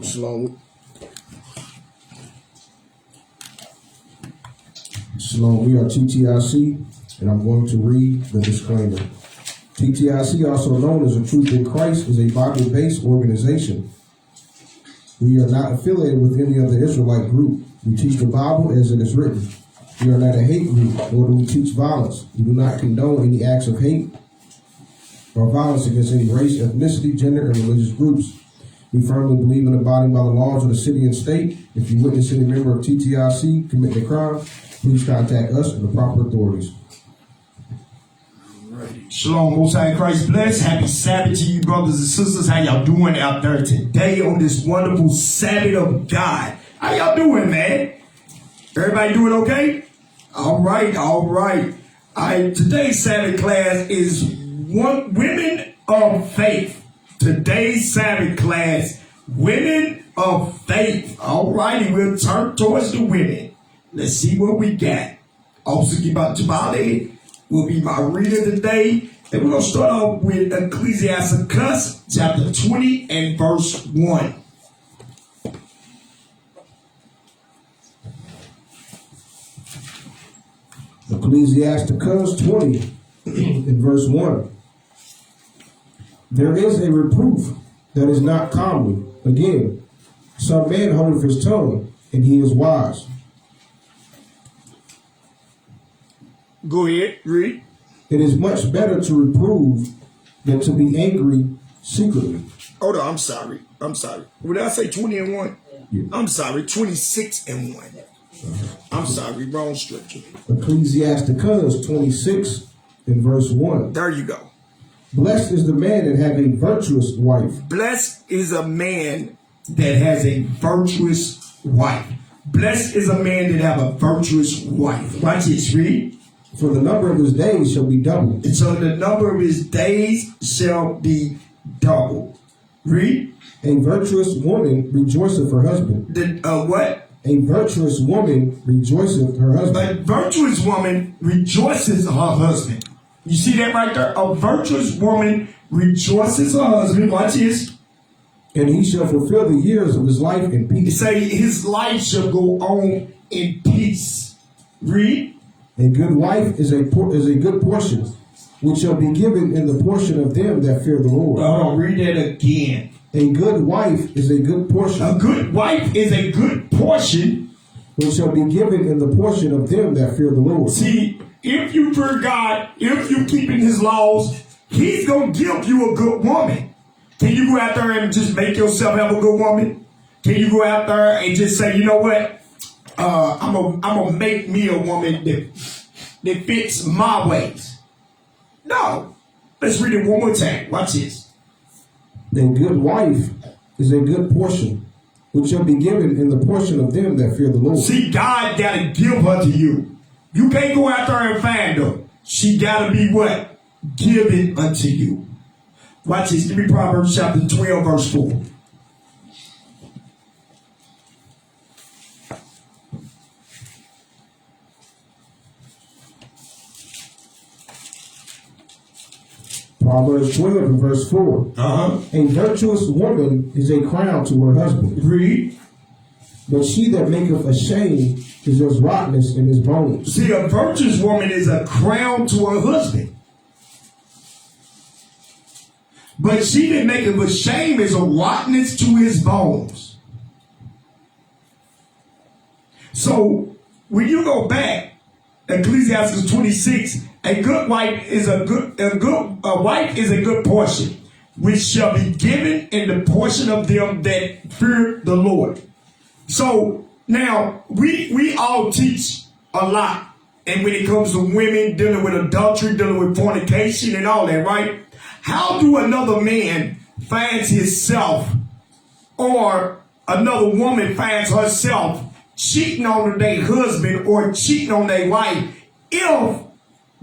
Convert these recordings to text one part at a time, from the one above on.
Shalom. Shalom, we are TTIC, and I'm going to read the disclaimer. TTIC, also known as A Truth in Christ, is a Bible-based organization. We are not affiliated with any other Israelite group. We teach the Bible as it is written. We are not a hate group, nor do we teach violence. We do not condone any acts of hate or violence against any race, ethnicity, gender, and religious groups. We firmly believe in abiding by the laws of the city and state. If you witness any member of TTIC commit a crime, please contact us and the proper authorities. Shalom, Most High in Christ bless. Happy Sabbath to you, brothers and sisters. How y'all doing out there today on this wonderful Sabbath of God? How y'all doing, man? Everybody doing okay? All right. Today's Sabbath class is Women of Faith. Today's Sabbath class, Women of Faith. All righty, we'll turn towards the women. Let's see what we got. Also, Tabale will be my reader today. And we're going to start off with Ecclesiastes chapter 20 and verse 1. Ecclesiastes 20 in verse 1. There is a reproof that is not comely. Again, some man holdeth his tongue, and he is wise. Go ahead, read. It is much better to reprove than to be angry secretly. Hold on, I'm sorry. What did I say, 20 and 1? Yeah. I'm sorry, 26 and 1. I'm sorry, wrong scripture. Ecclesiastes 26 in verse 1. There you go. Blessed is the man that have a virtuous wife. Blessed is a man that has a virtuous wife. Blessed is a man that have a virtuous wife. Watch this, read. For the number of his days shall be doubled. And so the number of his days shall be doubled. Read. A virtuous woman rejoiceth her husband. What? A virtuous woman rejoiceth her husband. A virtuous woman rejoices her husband. You see that right there? A virtuous woman rejoices her husband. Watch this. And he shall fulfill the years of his life in peace. Say his life shall go on in peace. Read. A good wife is a good portion, which shall be given in the portion of them that fear the Lord. I'll read that again. A good wife is a good portion. A good wife is a good portion, which shall be given in the portion of them that fear the Lord. See, if you fear God, if you keeping his laws, he's going to give you a good woman. Can you go out there and just make yourself have a good woman? Can you go out there and just say, you know what? I'm gonna make me a woman that fits my ways. No. Let's read it one more time. Watch this. A good wife is a good portion, which shall be given in the portion of them that fear the Lord. See, God got to give her to you. You can't go out there and find her. She got to be what? Given unto you. Watch this. Give me Proverbs chapter 12, verse 4. Proverbs 12 and verse 4. A virtuous woman is a crown to her husband. Read. But she that maketh a shame is as rottenness in his bones. See, a virtuous woman is a crown to her husband. But she that maketh a shame is a rottenness to his bones. So, when you go back, Ecclesiastes 26, a good wife is a wife is a good portion, which shall be given in the portion of them that fear the Lord. So now we all teach a lot, and when it comes to women dealing with adultery, dealing with fornication, and all that, right? How do another man finds himself, or another woman finds herself cheating on their husband or cheating on their wife if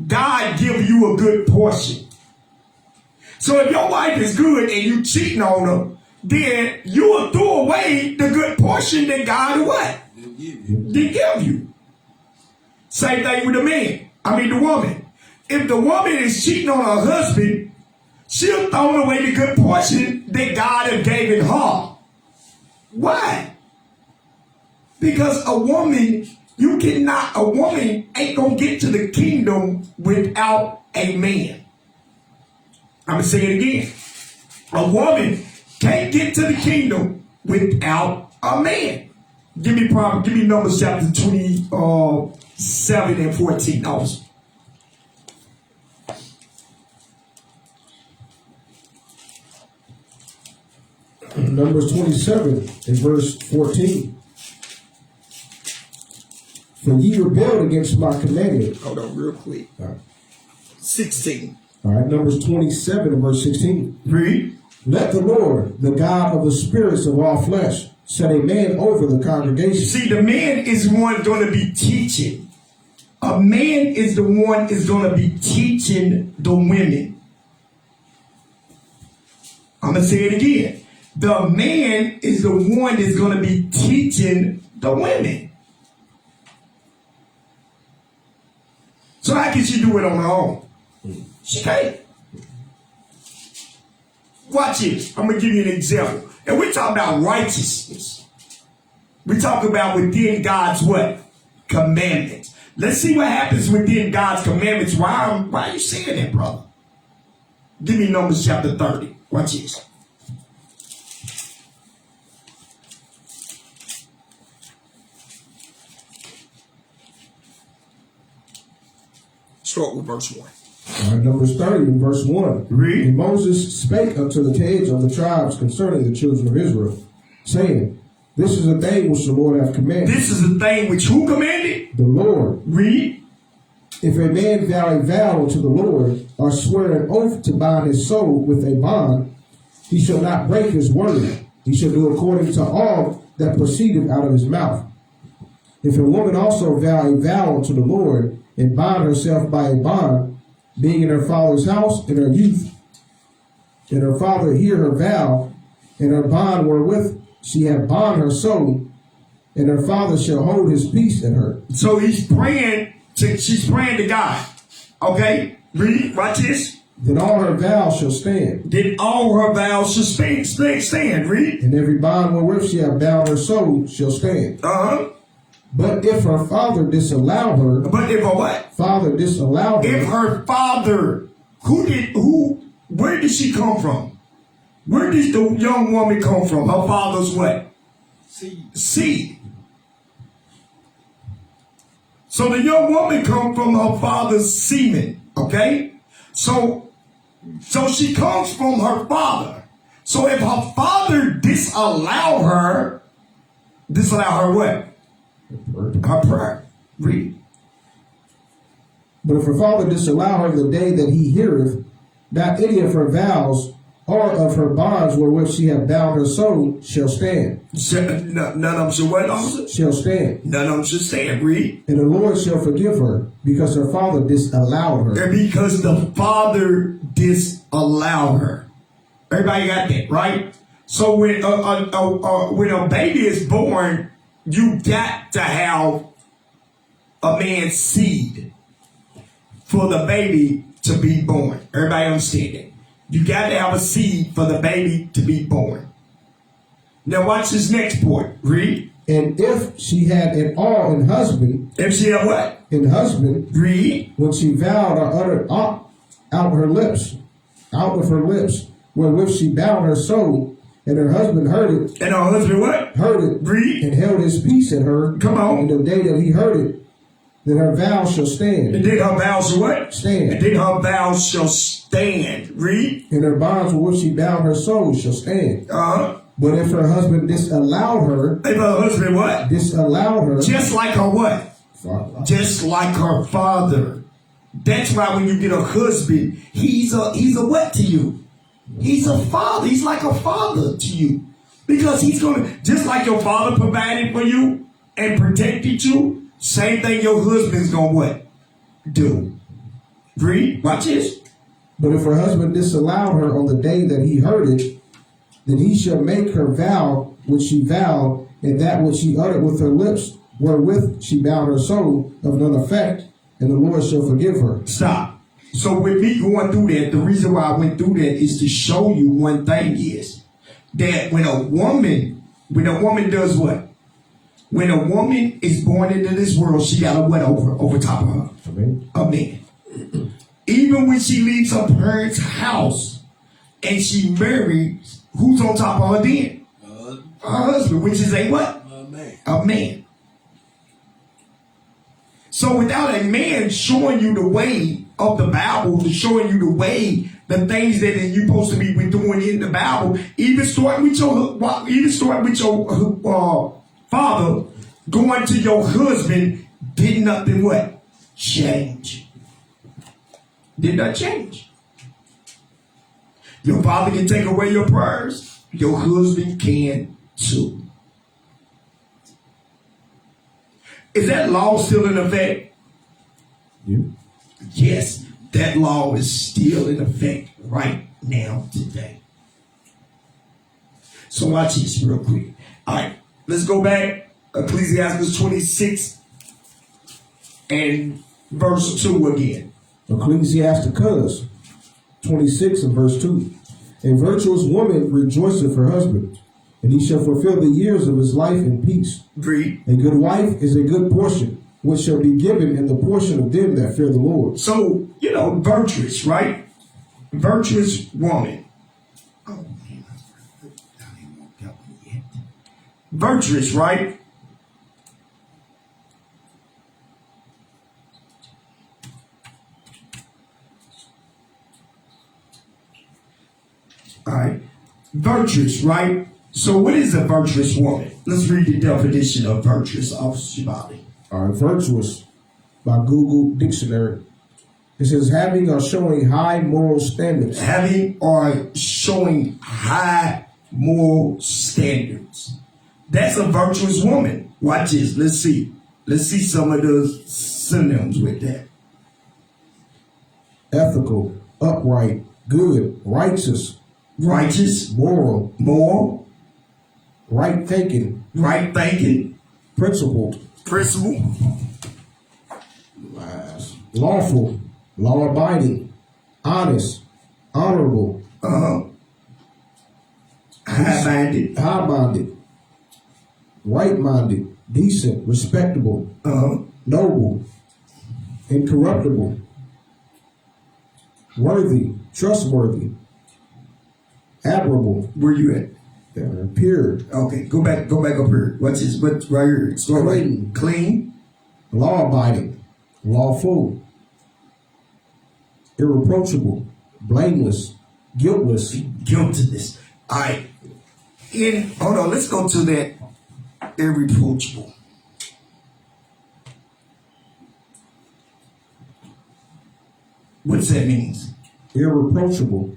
God give you a good portion? So if your wife is good and you cheating on her, then you will throw away the good portion that God what? Did give you. Same thing with the woman. If the woman is cheating on her husband, she'll throw away the good portion that God has given her. Why? Because a woman ain't gonna get to the kingdom without a man. I'm gonna say it again. A woman can't get to the kingdom without a man. Give me Numbers chapter 27 and 14 also. Numbers 27 and verse 14. For ye rebelled against my commandment. Hold on real quick. All right. 16. All right, Numbers 27 and verse 16. Read. Let the Lord, the God of the spirits of all flesh, set a man over the congregation. See, the man is one going to be teaching. A man is the one is going to be teaching the women. I'm going to say it again. The man is the one that's going to be teaching the women. So how can she do it on her own? She can't. Watch it. I'm going to give you an example. And we're talking about righteousness. We talk about within God's what? Commandments. Let's see what happens within God's commandments. Why are you saying that, brother? Give me Numbers chapter 30. Watch this. Start with verse 1. All right, Numbers 30 and verse 1. Read. And Moses spake unto the heads of the tribes concerning the children of Israel, saying, This is a thing which the Lord hath commanded. This is a thing which who commanded? The Lord. Read. If a man vow a vow unto the Lord, or swear an oath to bind his soul with a bond, he shall not break his word. He shall do according to all that proceedeth out of his mouth. If a woman also vow a vow unto the Lord, and bind herself by a bond, being in her father's house in her youth, and her father hear her vow, and her bond wherewith she hath bond her soul, and her father shall hold his peace in her. So she's praying to God. Okay? Read. Watch this. Then all her vows shall stand. Then all her vows shall stand. Read. And every bond wherewith she hath bound her soul shall stand. Uh-huh. But if her father disallow her, But if her what? Father disallow her, If her father, where did she come from? Where did the young woman come from? Her father's what? Seed. So the young woman come from her father's semen. Okay? So she comes from her father. So if her father disallow her what? Her prayer. Read. But if her father disallow her the day that he heareth, not any of her vows or of her bonds wherewith she hath bound her soul shall stand. None of them shall what, officer? Shall stand. None of them shall stand. Read. And the Lord shall forgive her, because her father disallowed her. And because the father disallowed her. Everybody got that, right? So when a baby is born, you got to have a man's seed for the baby to be born. Everybody understand that? You got to have a seed for the baby to be born. Now watch this next point. Read. And if she had an awe in husband, If she had what? in husband, Read. when she vowed or uttered out of her lips, wherewith she bound her soul, and her husband heard it. And her husband what? Heard it. Read. And held his peace in her. Come on. And the day that he heard it, then her vow shall stand. And then her vows shall what? Stand. And then her vows shall stand. Read. And her bonds with which she bound her soul shall stand. Uh-huh. But if her husband disallow her, If her husband what? disallow her, Just like her what? Father. Just like her father. That's why when you get a husband, he's a what to you? He's a father. He's like a father to you. Because he's going to, just like your father provided for you and protected you, same thing your husband's going to what? Do. Read. Watch this. But if her husband disallow her on the day that he heard it, then he shall make her vow which she vowed, and that which she uttered with her lips, wherewith she bound her soul, of none effect, and the Lord shall forgive her. Stop. So with me going through that, the reason why I went through that is to show you one thing is that when a woman When a woman does what? When a woman is born into this world, she got a what over top of her? Amen. A man. Even when she leaves her parents' house and she marries, who's on top of her then? Her husband, which is a what? A man. So without a man showing you the way of the Bible, showing you the way, the things that you're supposed to be doing in the Bible, even starting with your father, going to your husband, did nothing what? Change. Did not change. Your father can take away your prayers. Your husband can too. Is that law still in effect? Yeah. Yes, that law is still in effect right now today. So watch this real quick. All right, let's go back. Ecclesiastes 26 and verse 2 again. Ecclesiasticus 26 and verse 2. A virtuous woman rejoiceth her husband, and he shall fulfill the years of his life in peace. Read. A good wife is a good portion, which shall be given in the portion of them that fear the Lord. So, virtuous, right? Virtuous woman. Oh, man. I ain't woke up yet. Virtuous, right? All right. Virtuous, right? So what is a virtuous woman? Let's read the definition of virtuous of Shabbat. All right, virtuous by Google Dictionary. It says having or showing high moral standards. Having or showing high moral standards. That's a virtuous woman. Watch this. Let's see. Let's see some of the synonyms with that. Ethical, upright, good, righteous, moral, right thinking, principled, lawful, law abiding, honest, honorable, high-minded, right-minded, decent, respectable, noble, incorruptible, worthy, trustworthy, admirable. Where you at? Pure. Okay, go back up here. What's right here? Start clean, law abiding, lawful, irreproachable, blameless, guiltless. All right. Hold on. Let's go to that irreproachable. What does that mean? Irreproachable,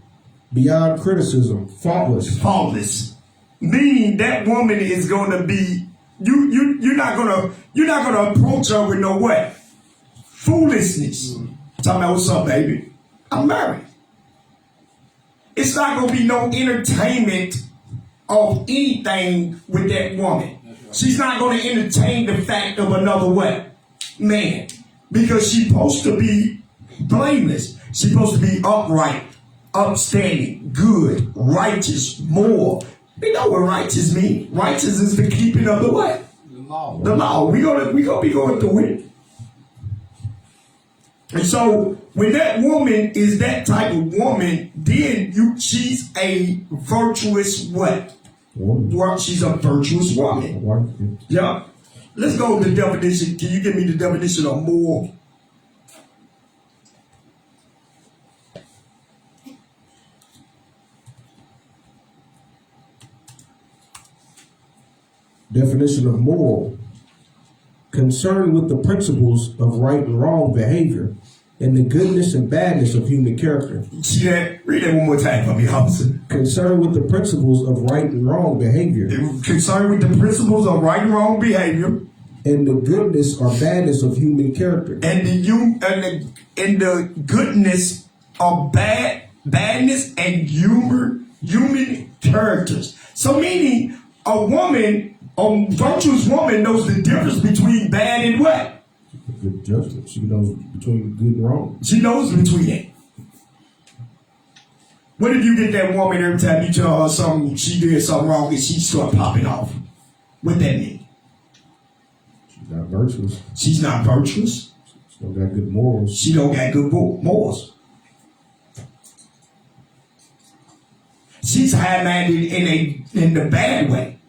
beyond criticism, faultless. Meaning that woman is going to be you're not gonna approach her with no what? Foolishness. Talking about what's up, baby? I'm married. It's not gonna be no entertainment of anything with that woman. She's not gonna entertain the fact of another what? Man. Because she's supposed to be blameless. She's supposed to be upright, upstanding, good, righteous, moral. We know what righteous means. Righteous is the keeping of the what? The law. We gonna be going through it. And so when that woman is that type of woman, then she's a virtuous what? Well, she's a virtuous woman. Yeah. Let's go to the definition. Can you give me the definition of moral? Definition of moral: concerned with the principles of right and wrong behavior and the goodness and badness of human character. See that? Read that one more time for me, officer. Concerned with the principles of right and wrong behavior. Concerned with the principles of right and wrong behavior. And the goodness or badness of human character. And the goodness of badness and human characters. So meaning a virtuous woman knows the difference between bad and what? Good judgment. She knows between good and wrong. She knows between it. What if you get that woman every time you tell her something, she did something wrong and she start popping off? What that mean? She's not virtuous. She's not virtuous. She don't got good morals. She don't got good morals. She's high-minded in the bad way.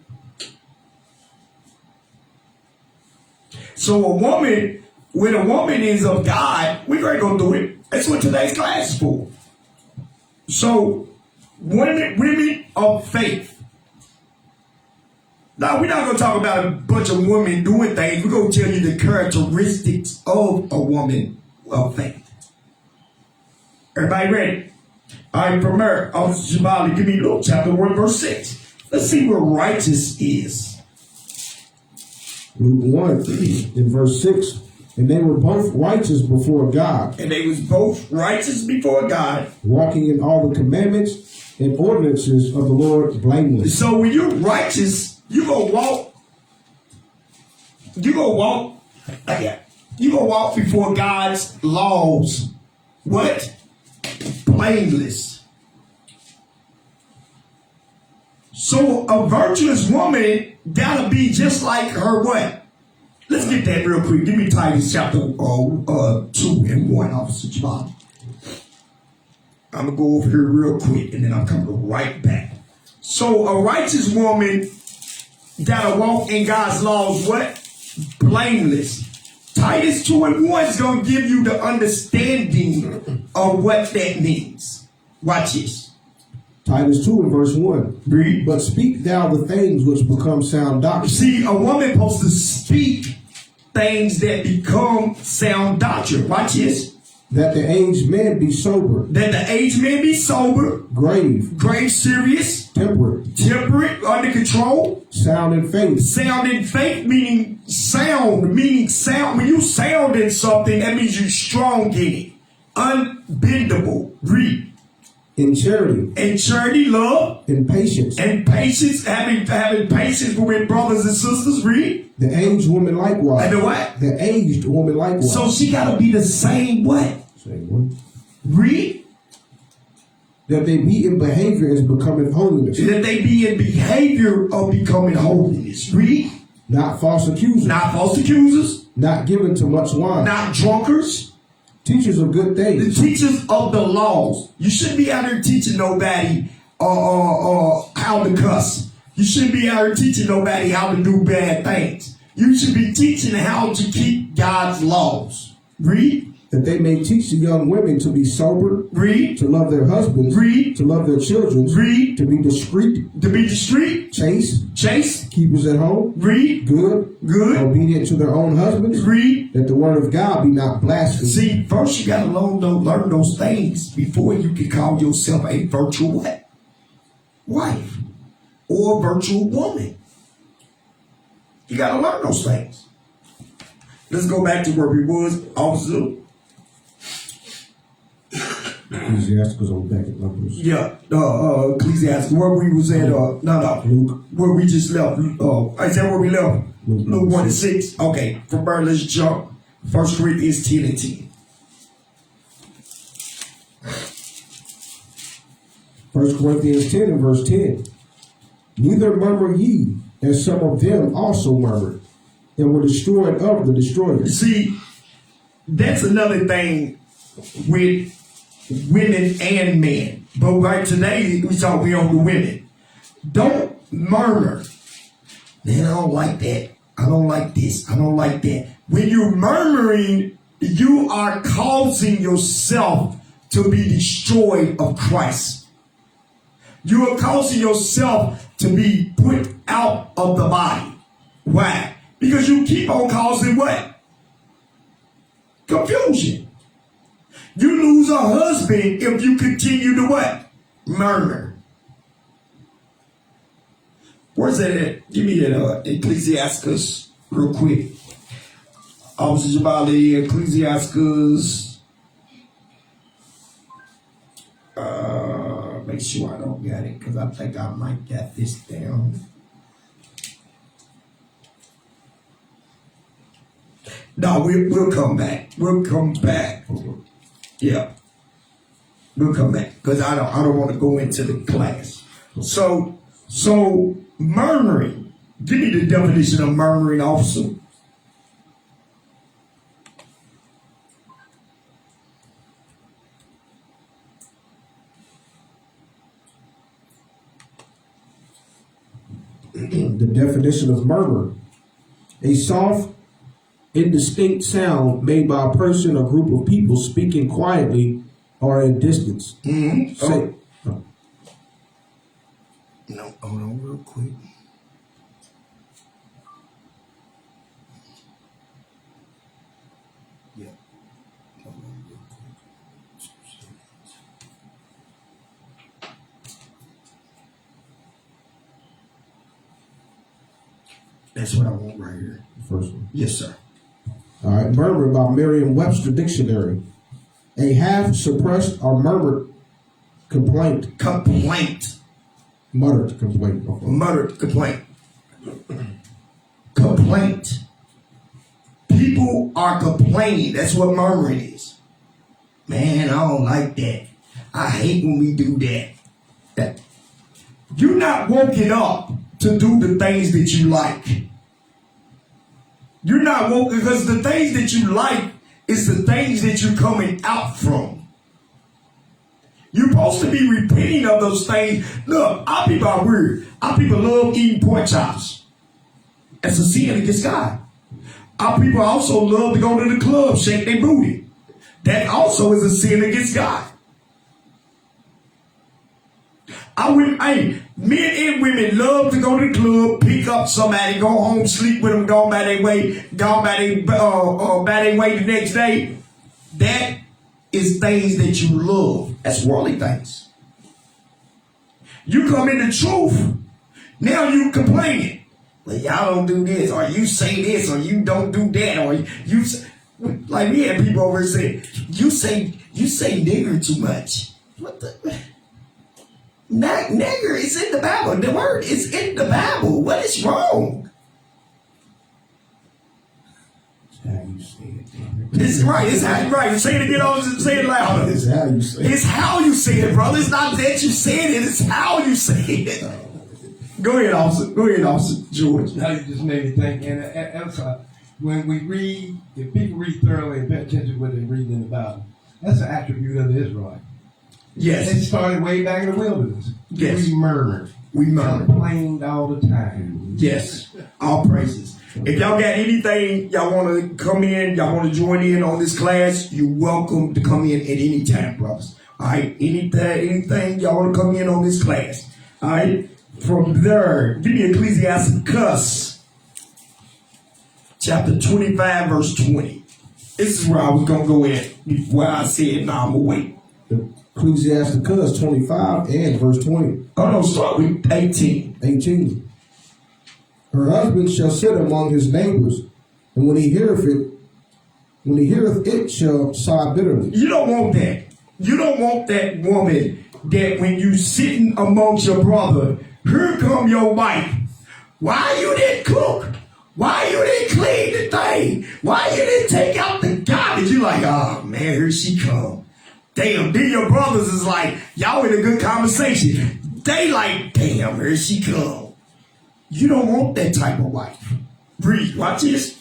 So when a woman is of God, we're going to go through it. That's what today's class is for. So women of faith. Now, we're not going to talk about a bunch of women doing things. We're going to tell you the characteristics of a woman of faith. Everybody ready? All right, from there, Officer Shabali, give me Luke chapter 1, verse 6. Let's see what righteous is. Luke 1 in verse 6. And they were both righteous before God. And they was both righteous before God. Walking in all the commandments and ordinances of the Lord blameless. So when you're righteous, you gonna walk before God's laws. What? Blameless. So a virtuous woman gotta be just like her what? Let's get that real quick. Give me Titus chapter 2 and 1, Officer John. I'm gonna go over here real quick and then I'm coming right back. So a righteous woman gotta walk in God's laws, what? Blameless. Titus 2 and 1 is gonna give you the understanding of what that means. Watch this. Titus 2 and verse 1. Read. But speak thou the things which become sound doctrine. See, a woman supposed to speak things that become sound doctrine. Watch this. That the aged men be sober. That the aged men be sober. Grave. Serious. Temperate. Under control. Sound in faith. Sound in faith meaning sound. When you sound in something, that means you're strong in it. Unbendable. Read. In charity. Love. In patience. Having patience with brothers and sisters. Read. The aged woman likewise. And the what? The aged woman likewise. So she got to be the same what? Same one. Read. That they be in behavior as becoming holiness. That they be in behavior of becoming holiness. Read. Not false accusers. Not given to much wine. Not drunkards. Teachers of good things. The teachers of the laws. You shouldn't be out here teaching nobody how to cuss. You shouldn't be out here teaching nobody how to do bad things. You should be teaching how to keep God's laws. Read. That they may teach the young women to be sober. Read. To love their husbands. Read. To love their children. Read. To be discreet. Chaste. Keepers at home. Read. Good. Obedient to their own husbands. Read. That the word of God be not blasphemed. See, first you got to learn those things before you can call yourself a virtual what? Wife or a virtual woman. You got to learn those things. Let's go back to where we was. Officer. Ecclesiasticus on back at Numbers. Yeah, Ecclesiasticus. Where we was at, Luke. Where we just left. Is that where we left? Luke 1 and 6. Okay, from there, let's jump. 1 Corinthians 10 and 10. 1 Corinthians 10 and verse 10. Neither murmur ye, as some of them also murmured, and were destroyed of the destroyers. See, that's another thing with women and men. But right today, we on the women. Don't murmur. Man, I don't like that. I don't like this. I don't like that. When you're murmuring, you are causing yourself to be destroyed of Christ. You are causing yourself to be put out of the body. Why? Because you keep on causing what? Confusion. You lose a husband if you continue to what? Murmur. Where's that at? Give me that Ecclesiasticus real quick. Officer Jabali, Ecclesiasticus. Make sure I don't get it because I think I might get this down. No, we'll come back. We'll come back. Yeah, we'll come back because I don't want to go into the class. So murmuring. Give me the definition of murmuring, officer. The definition of murmur: a soft, indistinct sound made by a person or group of people speaking quietly or at a distance. No, hold on real quick. Yeah. Hold on real quick. That's what I want right here. First one. Yes, sir. All right, murmur by Merriam-Webster Dictionary: a half-suppressed or murmured complaint. Complaint. Muttered complaint. Okay. Muttered complaint. Complaint. People are complaining. That's what murmuring is. Man, I don't like that. I hate when we do that. You're not woken up to do the things that you like. You're not woken because the things that you like is the things that you're coming out from. You're supposed to be repenting of those things. Look, our people are weird. Our people love eating pork chops. That's a sin against God. Our people also love to go to the club, shake their booty. That also is a sin against God. Men and women love to go to the club, pick up somebody, go home, sleep with them, go by their way the next day. That is things that you love. That's worldly things. You come in the truth, now you complaining. Well, y'all don't do this, or you say this, or you don't do that, or you say, like we had people over saying, you say nigger too much. What the? Nigger is in the Bible. The word is in the Bible. What is wrong? It's how you say it. It's right. It's how you right. Say it again. Say it louder. It's how you say it. It's how you say it, brother. It's not that you said it. It's how you say it. Go ahead, officer. Go ahead, officer George. Now you just made me think. And when we read, if people read thoroughly and pay attention to what they read in the Bible, that's an attribute of the Israelite. Yes. It started way back in the wilderness. Yes. We murmured. We murmured. Complained all the time. Yes. All praises. If y'all got anything y'all want to come in, y'all want to join in on this class, you're welcome to come in at any time, brothers. All right. Anything y'all want to come in on this class. All right. From there, give me Ecclesiasticus chapter 25, verse 20. This is where I was going to go at before I said, nah, I'm going to wait. Ecclesiasticus 25 and verse 20. Oh, no, start with 18. 18. Her husband shall sit among his neighbors, and when he heareth it shall sigh bitterly. You don't want that. You don't want that woman that when you sitting amongst your brother, here come your wife. Why you didn't cook? Why you didn't clean the thing? Why you didn't take out the garbage? You like, oh man, here she come. Damn, then your brothers is like, y'all in a good conversation. They like, damn, here she come. You don't want that type of wife. Read, watch this.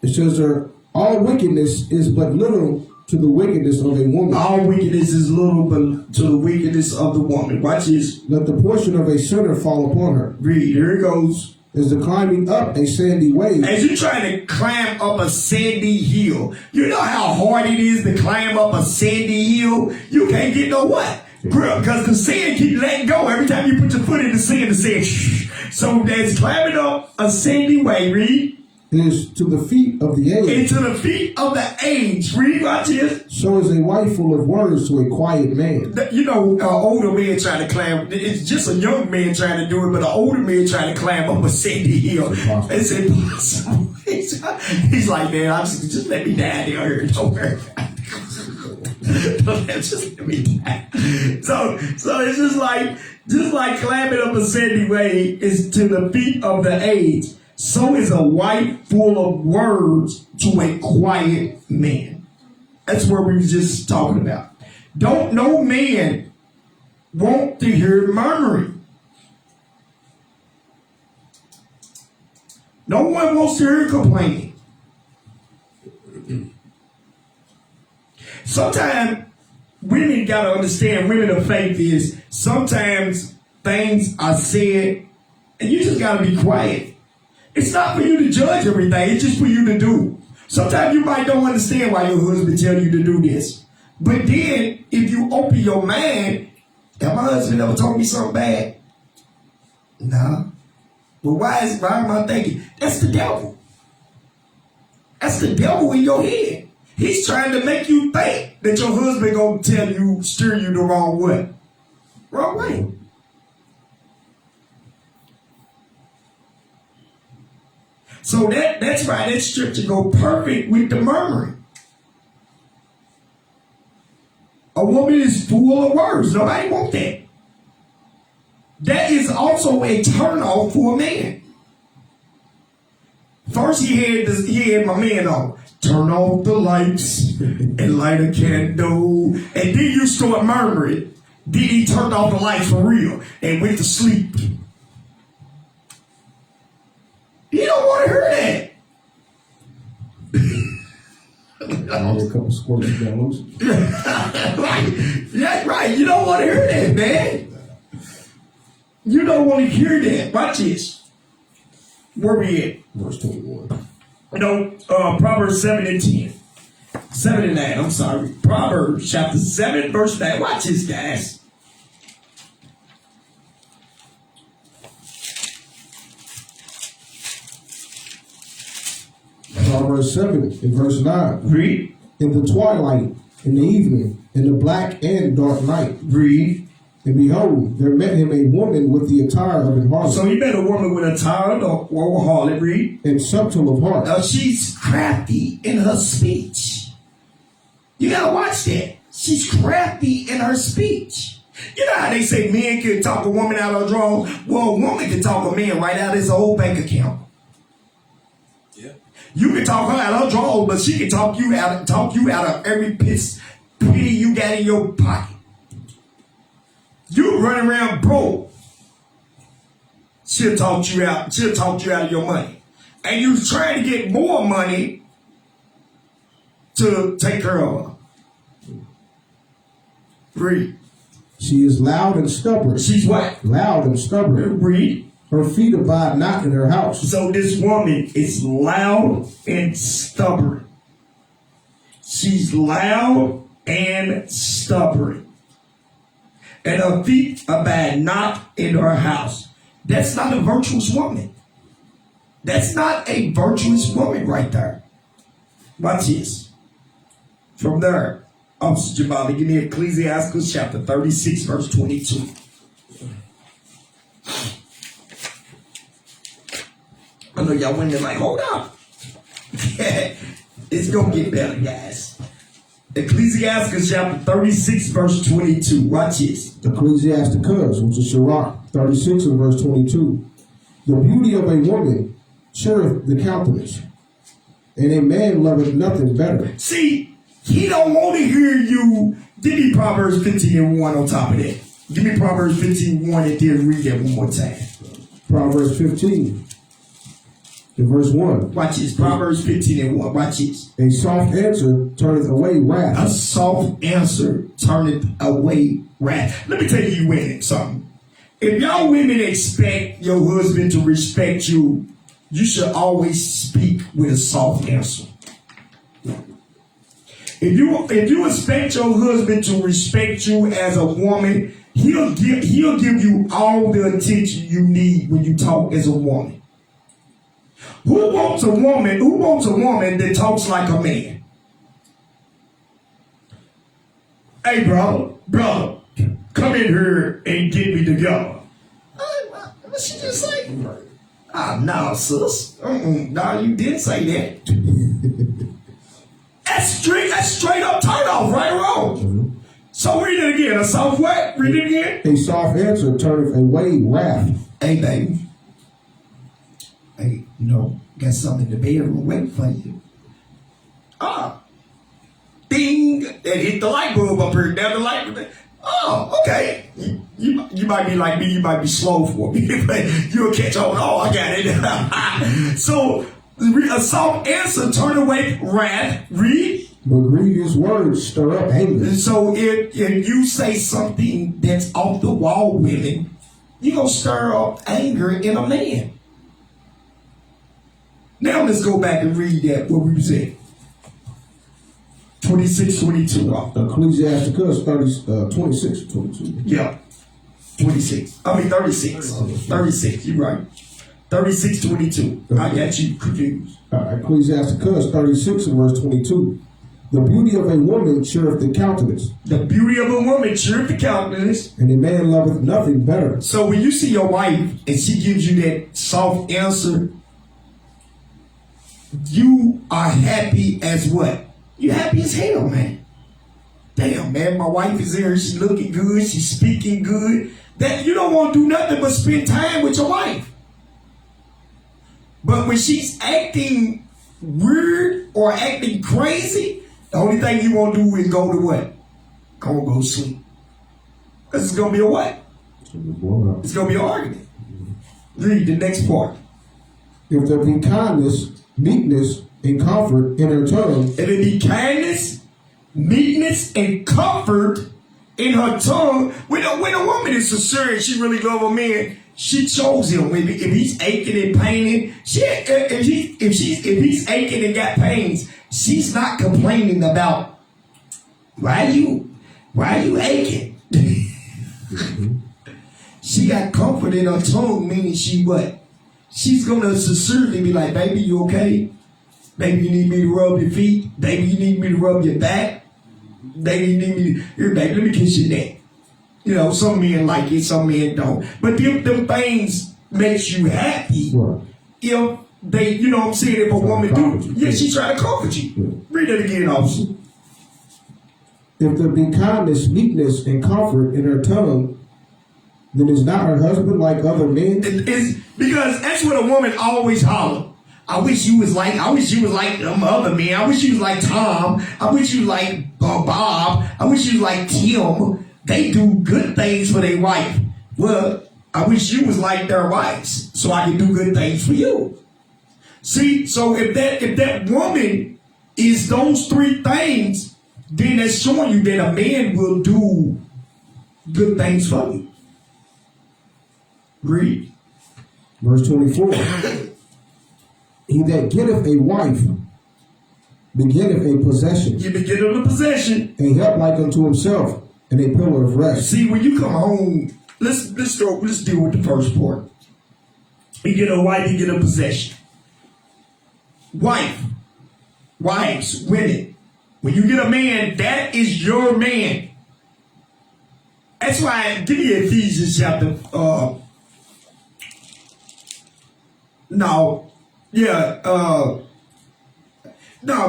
It says there, all wickedness is but little to the wickedness of a woman. All wickedness is little but to the wickedness of the woman. Watch this. Let the portion of a sinner fall upon her. Read, here it goes. Is the climbing up a sandy way. As you're trying to climb up a sandy hill, you know how hard it is to climb up a sandy hill? You can't get no what? Grip, because the sand keep letting go every time you put your foot in the sand shh. So that's climbing up a sandy way, read. Is to the feet of the aged. And to the feet of the aged. Read, watch this. So is a wife full of words to a quiet man. You know, an older man trying to climb, it's just a young man trying to do it, but an older man trying to climb up a sandy hill. It's impossible. He's like, man, just let me die down here. Don't worry. Just let me die. So it's just like climbing up a sandy way is to the feet of the aged. So is a wife full of words to a quiet man. That's what we were just talking about. Don't no man want to hear murmuring. No one wants to hear complaining. Sometimes women got to understand, women of faith is sometimes things are said and you just got to be quiet. It's not for you to judge everything. It's just for you to do. Sometimes you might don't understand why your husband tell you to do this. But then if you open your mind, have my husband ever told me something bad? No. But why am I thinking? That's the devil. That's the devil in your head. He's trying to make you think that your husband gonna tell you, steer you the wrong way. Wrong way. So that's why that scripture go perfect with the murmuring. A woman is full of words. Nobody wants that. That is also a turn off for a man. First he had my man on. Turn off the lights and light a candle. And then you start murmuring. Then he turned off the lights for real and went to sleep. You don't want to hear that. I had a couple squirts down loose. That's right. You don't want to hear that, man. You don't want to hear that. Watch this. Where we at? Verse 21. Proverbs 7 and 10. 7 and 9, I'm sorry. Proverbs chapter 7, verse 9. Watch this, guys. Proverbs 7 and verse 9. Read. In the twilight, in the evening, in the black and dark night. Read. And behold, there met him a woman with the attire of an harlot. So he met a woman with a attire of a harlot. Read. And subtle of heart. She's crafty in her speech. You gotta watch that. She's crafty in her speech. You know how they say men can talk a woman out of her drawers? Well, a woman can talk a man right out of his whole bank account. Yeah. You can talk her out of her drawers, but she can talk you out of every penny you got in your pocket. You running around broke. She'll talk you out of your money. And you trying to get more money to take care of her. Read. She is loud and stubborn. She's what? Loud and stubborn. Read. Her feet abide not in her house. So this woman is loud and stubborn. She's loud and stubborn. And her feet abide not in her house. That's not a virtuous woman. That's not a virtuous woman right there. Watch this. From there, Officer Jamali, give me Ecclesiastes chapter 36, verse 22. I know y'all women like, hold up. It's going to get better, guys. Ecclesiastes chapter 36, verse 22. Watch this. Ecclesiasticus, which is Sirach 36 and verse 22. The beauty of a woman cheereth the countenance, and a man loveth nothing better. See, he don't want to hear you. Give me Proverbs 15 and 1 on top of that. Give me Proverbs 15 and 1 and then read that one more time. Proverbs 15 and verse 1. Watch this. Proverbs 15 and 1. Watch this. A soft answer turneth away wrath. A soft answer turneth away wrath. Let me tell you women something. If y'all women expect your husband to respect you, you should always speak with a soft answer. If you expect your husband to respect you as a woman, he'll give you all the attention you need when you talk as a woman. Who wants a woman that talks like a man? Hey, brother, come in here and get me together. What she just say? No, sis. No, you didn't say that. That's straight up turn off, right or wrong? Mm-hmm. So read it again. A soft what? Read it again. A soft answer turneth away wrath. Hey, baby. Hey, got something in the bedroom waiting for you. Ding! That hit the light bulb up here. Down the light. Oh, okay. You might be like me. You might be slow for me, but you'll catch on. Oh, I got it. So a soft answer turn away wrath. Read. But grievous words stir up anger. And so if you say something that's off the wall, women, you're going to stir up anger in a man. Now let's go back and read that, what we said. 26, 22. Ecclesiasticus 26, 22. Yeah. 26. I mean 36. 36, you're right. 36, 22. I got you confused. Ecclesiasticus 36 and verse 22. The beauty of a woman cheereth the countenance. The beauty of a woman cheereth the countenance. And a man loveth nothing better. So when you see your wife and she gives you that soft answer, you are happy as what? You're happy as hell, man. Damn, man, my wife is there. She's looking good. She's speaking good. That you don't want to do nothing but spend time with your wife. But when she's acting weird or acting crazy, the only thing you want to do is go to what? Go to sleep. Because it's going to be a what? It's going to be an argument. Read the next part. If there be kindness, meekness, and comfort in her tongue. If it be kindness, meekness, and comfort in her tongue. When a woman is sincere and she really loves a man, she chose him. If he's aching and paining, if he's aching and got pains, she's not complaining about why you aching. She got comfort in her tongue, meaning she what? She's gonna sincerely be like, baby, you okay? Baby, you need me to rub your feet? Baby, you need me to rub your back? Baby, you need me to, here, baby, let me kiss your neck. You know, some men like it, some men don't. But them things makes you happy. Right. If they, you know what I'm saying, if a woman do, yeah, she's trying to comfort you. Yeah. Read it again, officer. If there be kindness, meekness, and comfort in her tongue, then is not her husband like other men? It's because that's what a woman always holler. I wish you was like them other men. I wish you was like Tom. I wish you was like Bob. I wish you was like Tim. They do good things for their wife. Well, I wish you was like their wives so I can do good things for you. See, so if that woman is those three things, then that's showing you that a man will do good things for you. Read. Verse 24. He that getteth a wife beginneth a possession. You begin of the possession. A help like unto himself, and a pillar of rest. See, when you come home, let's deal with the first part. You get a wife, you get a possession. Wives, women. When you get a man, that is your man. That's why, give me Ephesians chapter,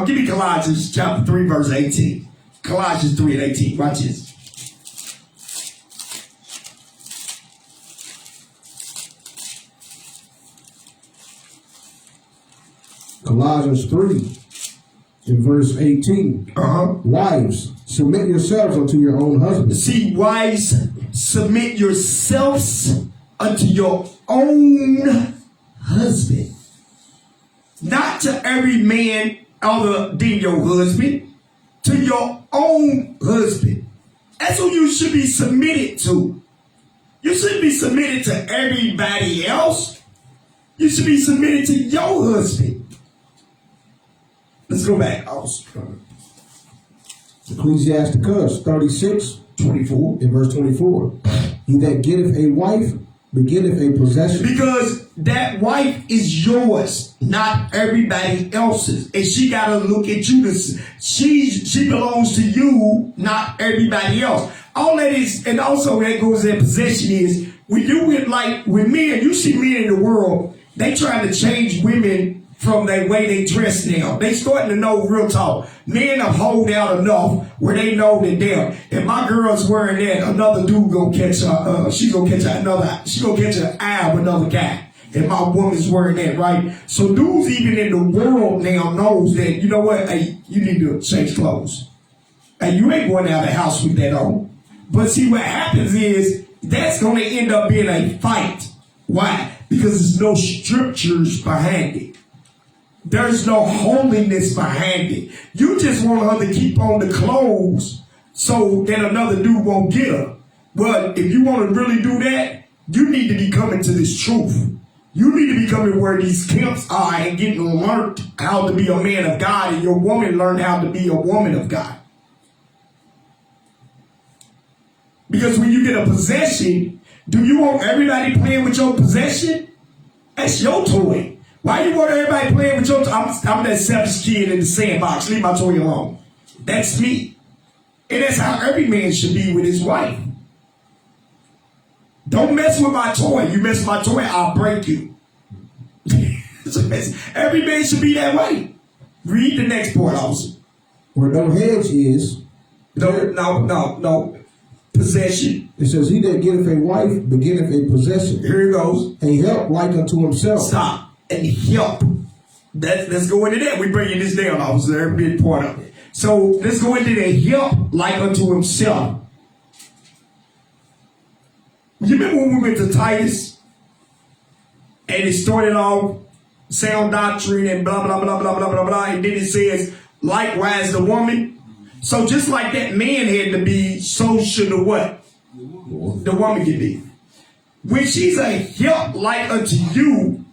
give me Colossians chapter 3, verse 18. Colossians 3 and 18. Watch this. Colossians 3 in verse 18. Wives, submit yourselves unto your own husbands. See, wives, submit yourselves unto your own husband. Not to every man other than your husband, to your own husband. That's who you should be submitted to. You shouldn't be submitted to everybody else. You should be submitted to your husband. Let's go back. Ecclesiasticus 36, 24, in verse 24. He that getteth a wife beginneth a possession. Because that wife is yours, not everybody else's. And she got to look at you. She belongs to you, not everybody else. All that is, and also that goes in possession is, when you with men, you see men in the world, they trying to change women from the way they dress now. They starting to know real talk. Men have hold out enough where they know that damn, if my girl's wearing that, another dude gonna catch her, she's gonna catch an eye of another guy. If my woman's wearing that, right? So dudes even in the world now knows that, you know what, hey, you need to change clothes. Hey, you ain't going out of the house with that on. But see, what happens is that's going to end up being a fight. Why? Because there's no scriptures behind it. There's no holiness behind it. You just want her to keep on the clothes so that another dude won't get her. But if you want to really do that, you need to be coming to this truth. You need to be coming where these camps are and getting learned how to be a man of God, and your woman learn how to be a woman of God. Because when you get a possession, do you want everybody playing with your possession? That's your toy. Why you want everybody playing with your toy? I'm that selfish kid in the sandbox. Leave my toy alone. That's me. And that's how every man should be with his wife. Don't mess with my toy. You mess with my toy, I'll break you. Every man should be that way. Read the next part, officer. Where no hedge is. No. Possession. It says, he that getteth a wife begetteth a possession. Here it goes. A help like unto himself. Stop. And help. Let's go into that. We're bringing this down, officer. Every big part of it. So let's go into the help like unto himself. You remember when we went to Titus and it started off sound doctrine and blah, blah, blah, blah, blah, blah, blah. And then it says, likewise the woman. So just like that man had to be, so should the what? The woman can be. When she's a help like unto you,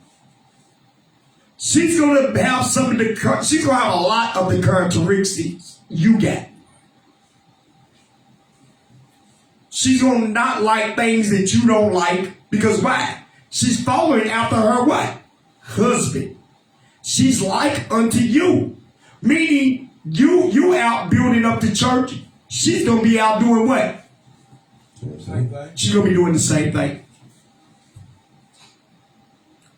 she's going to have some of the, she's going to have a lot of the characteristics you got. She's going to not like things that you don't like. Because why? She's following after her what? Husband. She's like unto you. Meaning, you out building up the church. She's going to be out doing what? She's going to be doing the same thing.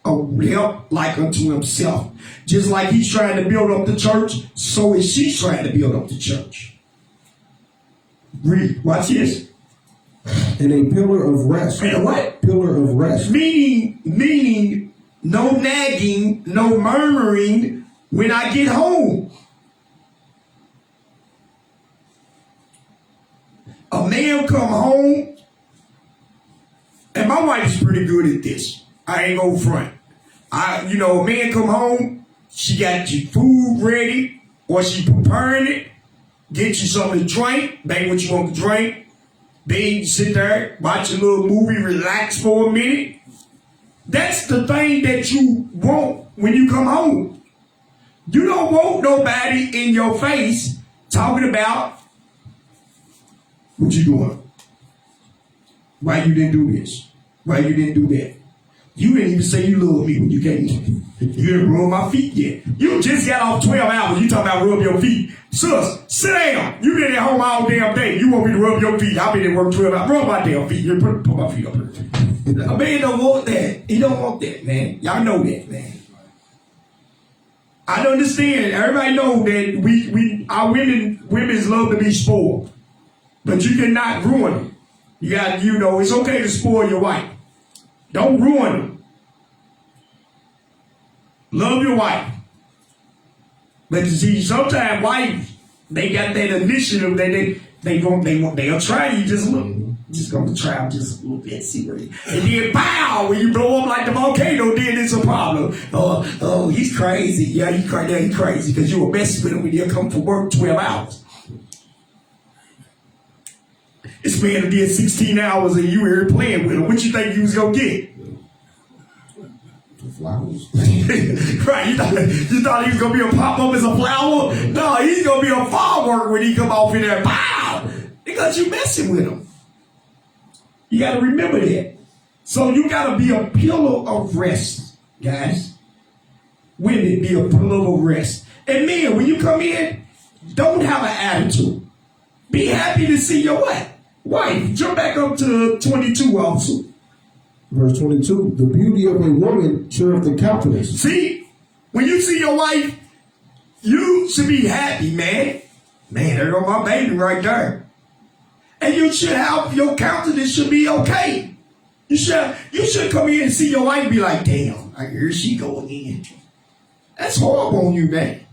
A help like unto himself. Just like he's trying to build up the church, so is she trying to build up the church. Read. Watch this. And a pillar of rest. And a what? Pillar of rest. Meaning, no nagging, no murmuring when I get home. A man come home, and my wife is pretty good at this. I ain't gonna front. A man come home, she got your food ready, or she preparing it, get you something to drink, bang what you want to drink. Then you sit there, watch a little movie, relax for a minute. That's the thing that you want when you come home. You don't want nobody in your face talking about what you doing. Why you didn't do this? Why you didn't do that? You didn't even say you love me when you came. You didn't rub my feet yet. You just got off 12 hours. You talking about rub your feet. Sus, sit down. You been at home all damn day. You want me to rub your feet. I've been at work 12 hours. Rub my damn feet. Put my feet up here. A man don't want that. He don't want that, man. Y'all know that, man. I don't understand. Everybody know that our women's love to be spoiled. But you cannot ruin them. You got, it's okay to spoil your wife. Don't ruin them. Love your wife. But you see, sometimes wives, they got that initiative that they'll try you just a little. Just gonna try them just a little bit, see where and then pow, when you blow up like the volcano, then it's a problem. Oh, he's crazy. Yeah, he's crazy because you were messing with him when you come from work 12 hours. This man did 16 hours and you were here playing with him. What you think you was gonna get? Flowers. Right, you thought he was gonna be a pop up as a flower? No, he's gonna be a firework when he come off in there. Pow! Because you messing with him. You gotta remember that. So you gotta be a pillar of rest, guys. Women, be a pillar of rest. And men, when you come in, don't have an attitude. Be happy to see your wife. Jump back up to 22 also. Verse 22, the beauty of a woman showeth the countenance. See, when you see your wife, you should be happy, man. Man, there go my baby right there. And you should have, your countenance should be okay. You should come in and see your wife and be like, damn, here she go again. That's horrible on you, man.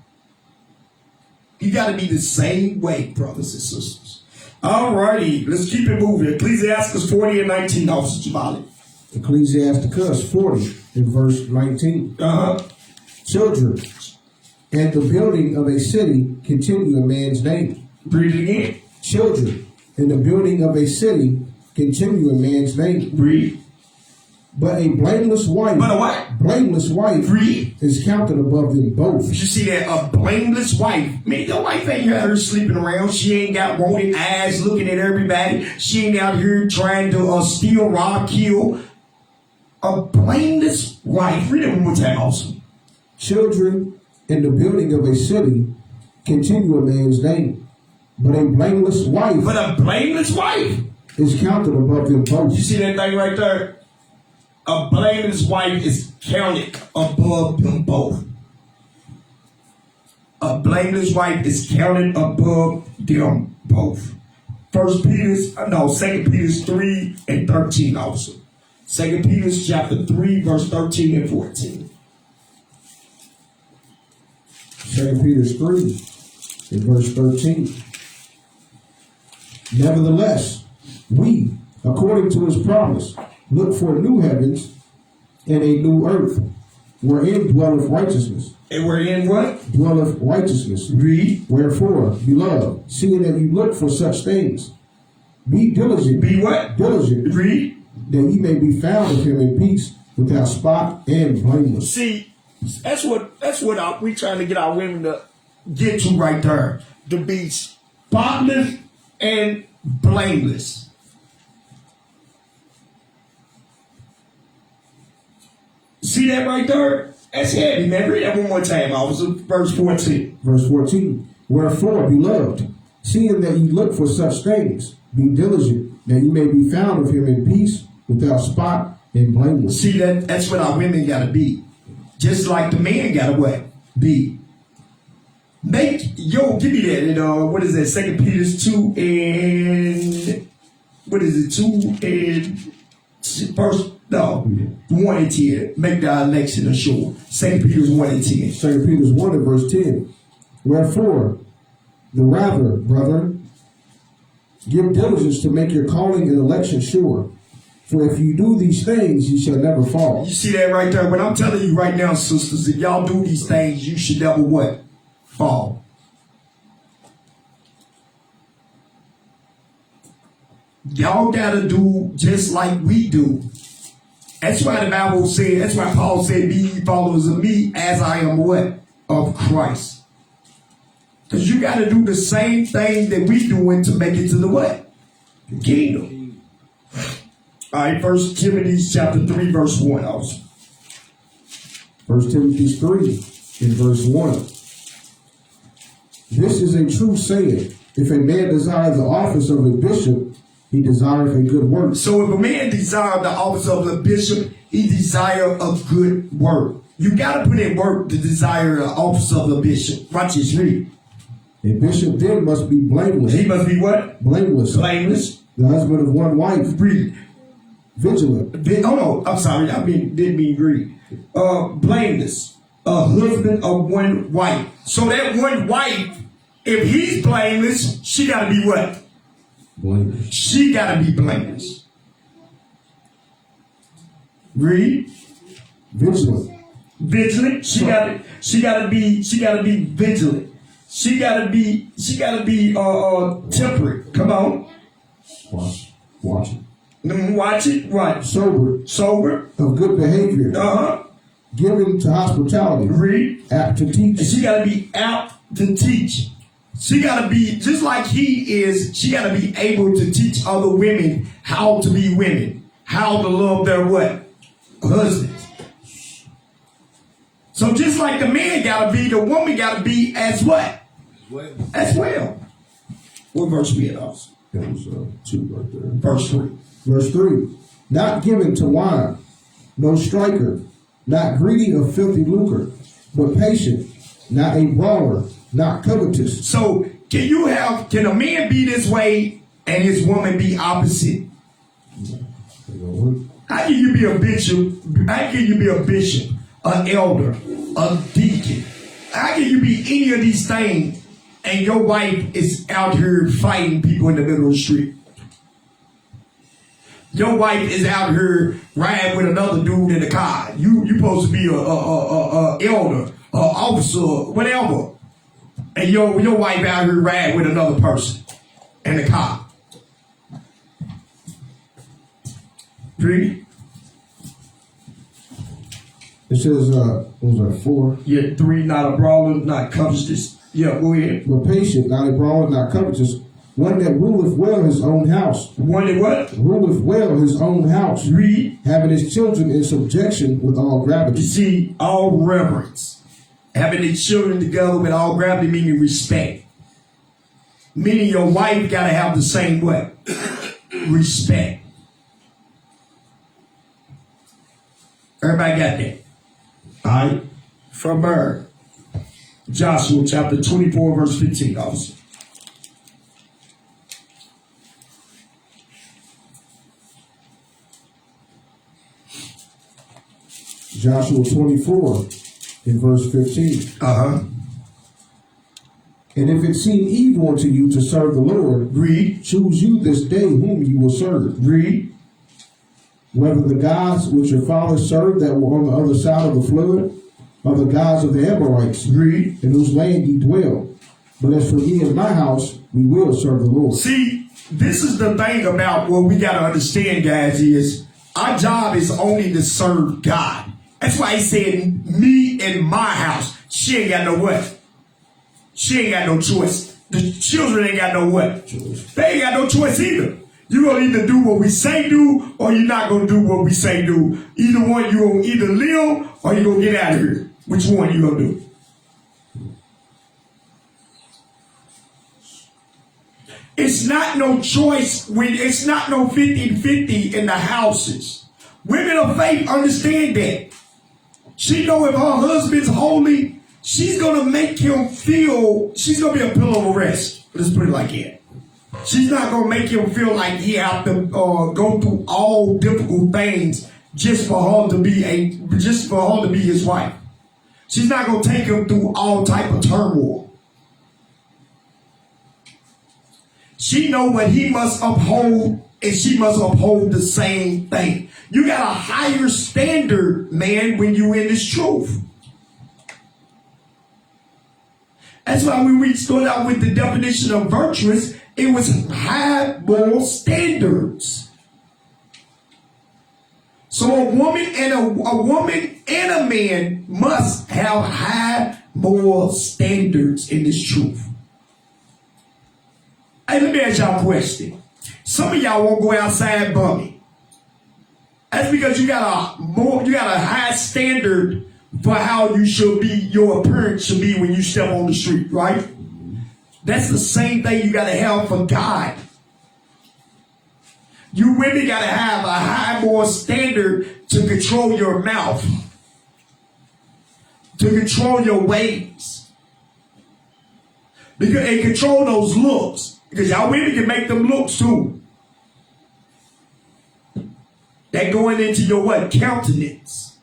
You got to be the same way, brothers and sisters. All righty, let's keep it moving. Ecclesiastes 40 and 19, Officer Jamali. Ecclesiasticus 40 in verse 19. Children and the building of a city continue a man's name. Read it again. Children and the building of a city continue a man's name. Read. But a blameless wife, blameless wife Read. is counted above them both. You see that? A blameless wife. Man, your wife ain't out here sleeping around. She ain't got wanted eyes looking at everybody. She ain't out here trying to steal, rob, kill. A blameless wife. Read it one more time, also. Children in the building of a city continue a man's name. But a blameless wife is counted above them both. You see that thing right there? A blameless wife is counted above them both. A blameless wife is counted above them both. 2 Peter 3 and 13 also. 2 Peter chapter 3, verse 13 and 14. 2 Peter 3 and verse 13. Nevertheless, we, according to his promise, look for new heavens and a new earth, wherein dwelleth righteousness. And wherein what? Dwelleth righteousness. Read. Wherefore, beloved, seeing that you look for such things, be diligent. Be what? Diligent. Read. That ye may be found of him in peace, without spot and blameless. See, that's what we trying to get our women to get to right there. To be spotless and blameless. See that right there? That's heavy, man. Read that one more time, officer. Verse 14. Verse 14. Wherefore, beloved, seeing that ye look for such things, be diligent, that ye may be found of him in peace, without spot and blameless. See, that's what our women got to be. Just like the man got to what? Be. Give me that. And, what is that? 2 Peter 2 and... What is it? 2 and... Verse... No, 1 and 10. Make thy election assured. 2 Peter 1 and 10. 2 Peter 1 and verse 10. Wherefore, the rather, brethren, give diligence to make your calling and election sure. For if you do these things, you shall never fall. You see that right there? But I'm telling you right now, sisters, if y'all do these things, you should never what? Fall. Y'all gotta do just like we do. That's why the Bible said, that's why Paul said, be ye followers of me as I am what? Of Christ. Because you got to do the same thing that we doing to make it to the what? The kingdom. All right, 1 Timothy chapter 3, verse 1 also. 1 Timothy 3 in verse 1. This is a true saying. If a man desire the office of a bishop, he desireth a good work. So if a man desire the office of a bishop, he desire a good work. You got to put in work to desire the office of a bishop. Watch this, read. A bishop then must be blameless. He must be what? Blameless. Blameless. The husband of one wife. Read. Vigilant. Oh no, I'm sorry. Didn't mean greed. Blameless. A husband of one wife. So that one wife, if he's blameless, she got to be what? Blameless. She got to be blameless. Read. Vigilant. Vigilant. She got to be vigilant. She got to be temperate. Come on. Watch it. Watch it. Right. Sober. Of good behavior. Given to hospitality. Read. Apt to teach. And she got to be apt to teach. She got to be, just like he is, she got to be able to teach other women how to be women. How to love their what? Husbands. So just like the man got to be, the woman got to be as what? As well. What verse we at also? That was 2 right there. Verse 3. Verse 3. Not given to wine, no striker, not greedy of filthy lucre, but patient, not a brawler, not covetous. So can a man be this way and his woman be opposite? How can you be a bishop? How can you be a bishop, an elder, a deacon? How can you be any of these things and your wife is out here fighting people in the middle of the street. Your wife is out here riding with another dude in the car. You supposed to be a elder, a officer, whatever. And your wife out here riding with another person in the car. Read. It says, what was that, 4? Yeah, 3, not a brawler, not covetous. Yeah, go ahead. But patient, not a brawler, not covetous, one that ruleth well his own house. One that what? Ruleth well his own house. Read. Having his children in subjection with all gravity. You see, all reverence. Having the children together with all gravity, meaning respect. Meaning your wife got to have the same what? Respect. Everybody got that? All right? From her. Joshua chapter 24, verse 15, officer. Joshua 24 in verse 15. Uh-huh. And if it seem evil unto you to serve the Lord, Read. choose you this day whom you will serve. Read. Whether the gods which your fathers served that were on the other side of the flood, or the gods of the Amorites, Read. in whose land ye dwell. But as for me and my house, we will serve the Lord. See, this is the thing about what we got to understand, guys, is our job is only to serve God. That's why he said, me and my house. She ain't got no what? She ain't got no choice. The children ain't got no what? They ain't got no choice either. You're going to either do what we say do, or you're not going to do what we say do. Either one, you're going to either live, or you're going to get out of here. Which one you going to do? It's not no choice. It's not no 50-50 in the houses. Women of faith understand that. She know if her husband's holy, she's going to make him feel, she's going to be a pillow of rest. Let's put it like that. She's not going to make him feel like he have to go through all difficult things just for her to be his wife. She's not going to take him through all type of turmoil. She know what he must uphold, and she must uphold the same thing. You got a higher standard, man, when you in this truth. That's why when we started out with the definition of virtuous, it was high moral standards. So a woman and a man must have high moral standards in this truth. Hey, let me ask y'all a question. Some of y'all won't go outside bumming. That's because you got a high standard for how you should be, your appearance should be when you step on the street, right? That's the same thing you got to have for God. You women got to have a high moral standard to control your mouth, to control your ways, and control those looks. Because y'all women can make them looks too. That going into your what? Countenance.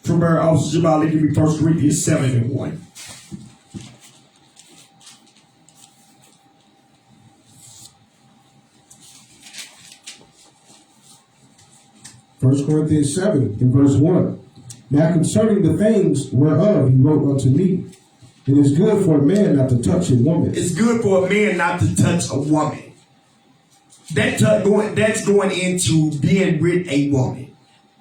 From our officer Jamal, give me 1 Corinthians 7:1. First Corinthians 7 in verse 1. Now concerning the things whereof he wrote unto me, it is good for a man not to touch a woman. It's good for a man not to touch a woman. That's going into being with a woman.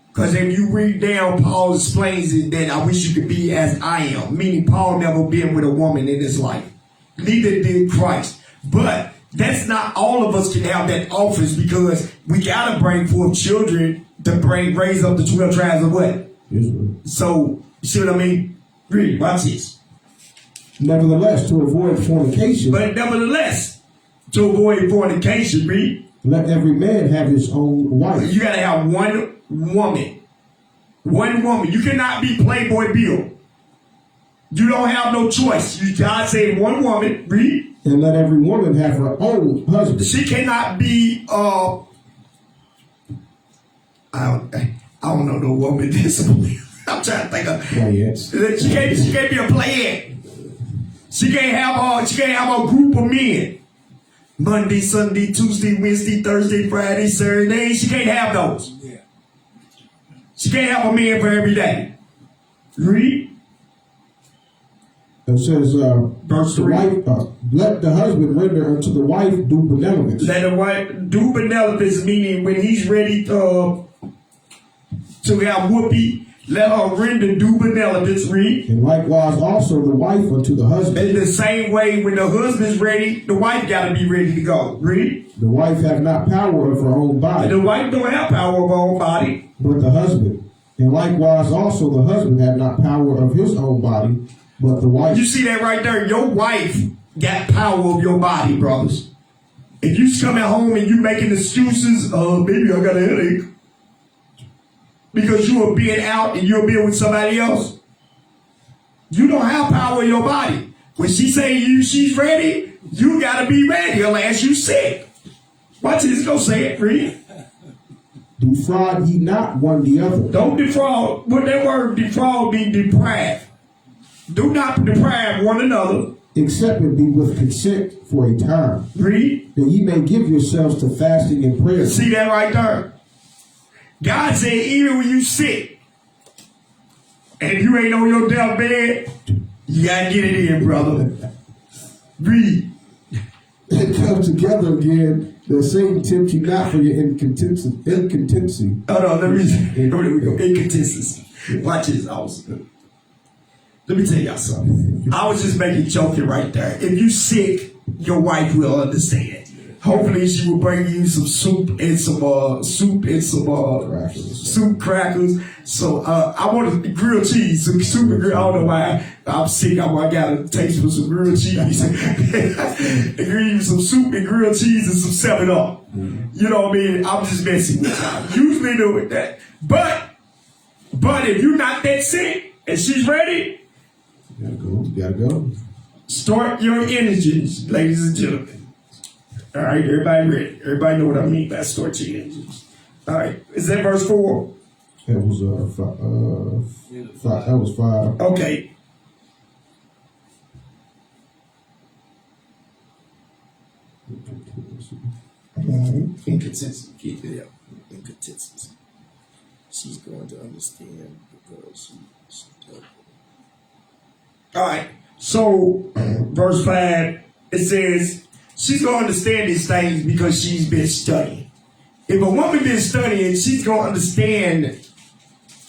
Because if you read down, Paul explains it that I wish you could be as I am. Meaning Paul never been with a woman in his life. Neither did Christ. But that's not all of us can have that office, because we got to bring forth children to raise up the 12 tribes of what? Israel. So, you see what I mean? Read, watch this. Nevertheless, to avoid fornication. But nevertheless, to avoid fornication, read. Let every man have his own wife. You got to have one woman. One woman. You cannot be Playboy Bill. You don't have no choice. God said one woman, read. And let every woman have her own husband. She cannot be, I don't know no woman discipline. I'm trying to think of. Players. She can't be a playhead. She can't have a group of men. Monday, Sunday, Tuesday, Wednesday, Thursday, Friday, Saturday. She can't have those. Yeah. She can't have a man for every day. Read. It says, Verse the 3. wife, let the husband render unto the wife due benevolence. Let the wife do benevolence, meaning when he's ready to have whoopee, let her render due benevolence. Read. And likewise also the wife unto the husband. In the same way, when the husband's ready, the wife got to be ready to go. Read. The wife hath not power of her own body, The wife don't have power of her own body. but the husband. And likewise also the husband hath not power of his own body, but the wife. You see that right there? Your wife got power of your body, brothers. If you coming home and you making excuses, baby, I got a headache, because you are being out and you're being with somebody else, you don't have power in your body. When she say she's ready, you got to be ready unless you sick. Watch this. Go say it. Read. Defraud ye not one the other. Don't defraud. What that word defraud means deprive. Do not deprive one another. Except it be with consent for a time, Read. that ye may give yourselves to fasting and prayer. See that right there? God said even when you sick and you ain't on your deathbed, you gotta get it in, brother. Read. And come together again, that Satan tempt you not for your incontinency. Oh no, let me there we go. Inconsistency. Watch this also. Let me tell y'all something. I was just making joking right there. If you sick, your wife will understand. Hopefully she will bring you some soup and some soup crackers. So I want to grilled cheese, some soup and grill. I don't know why I'm sick. I got a taste for some grilled cheese. And give you some soup and grilled cheese and some 7-Up. You know what I mean? I'm just messing with y'all. Usually doing that. But if you're not that sick and she's ready, You gotta go. start your energies, ladies and gentlemen. All right, everybody ready? Everybody know what I mean by start your energies. All right, is that verse 4? That was five. That was 5. Okay. Inconsistency. Keep it up. Inconsistency. She's going to understand because she's tough. All right. So, verse 5, it says, she's going to understand these things because she's been studying. If a woman been studying, she's going to understand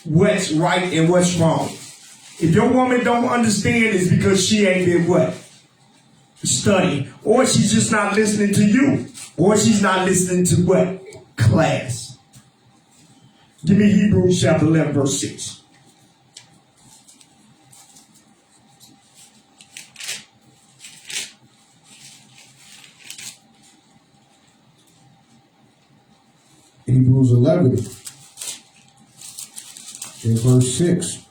what's right and what's wrong. If your woman don't understand, it's because she ain't been what? Studying. Or she's just not listening to you. Or she's not listening to what? Class. Give me Hebrews chapter 11, verse 6. Hebrews 11 in verse 6.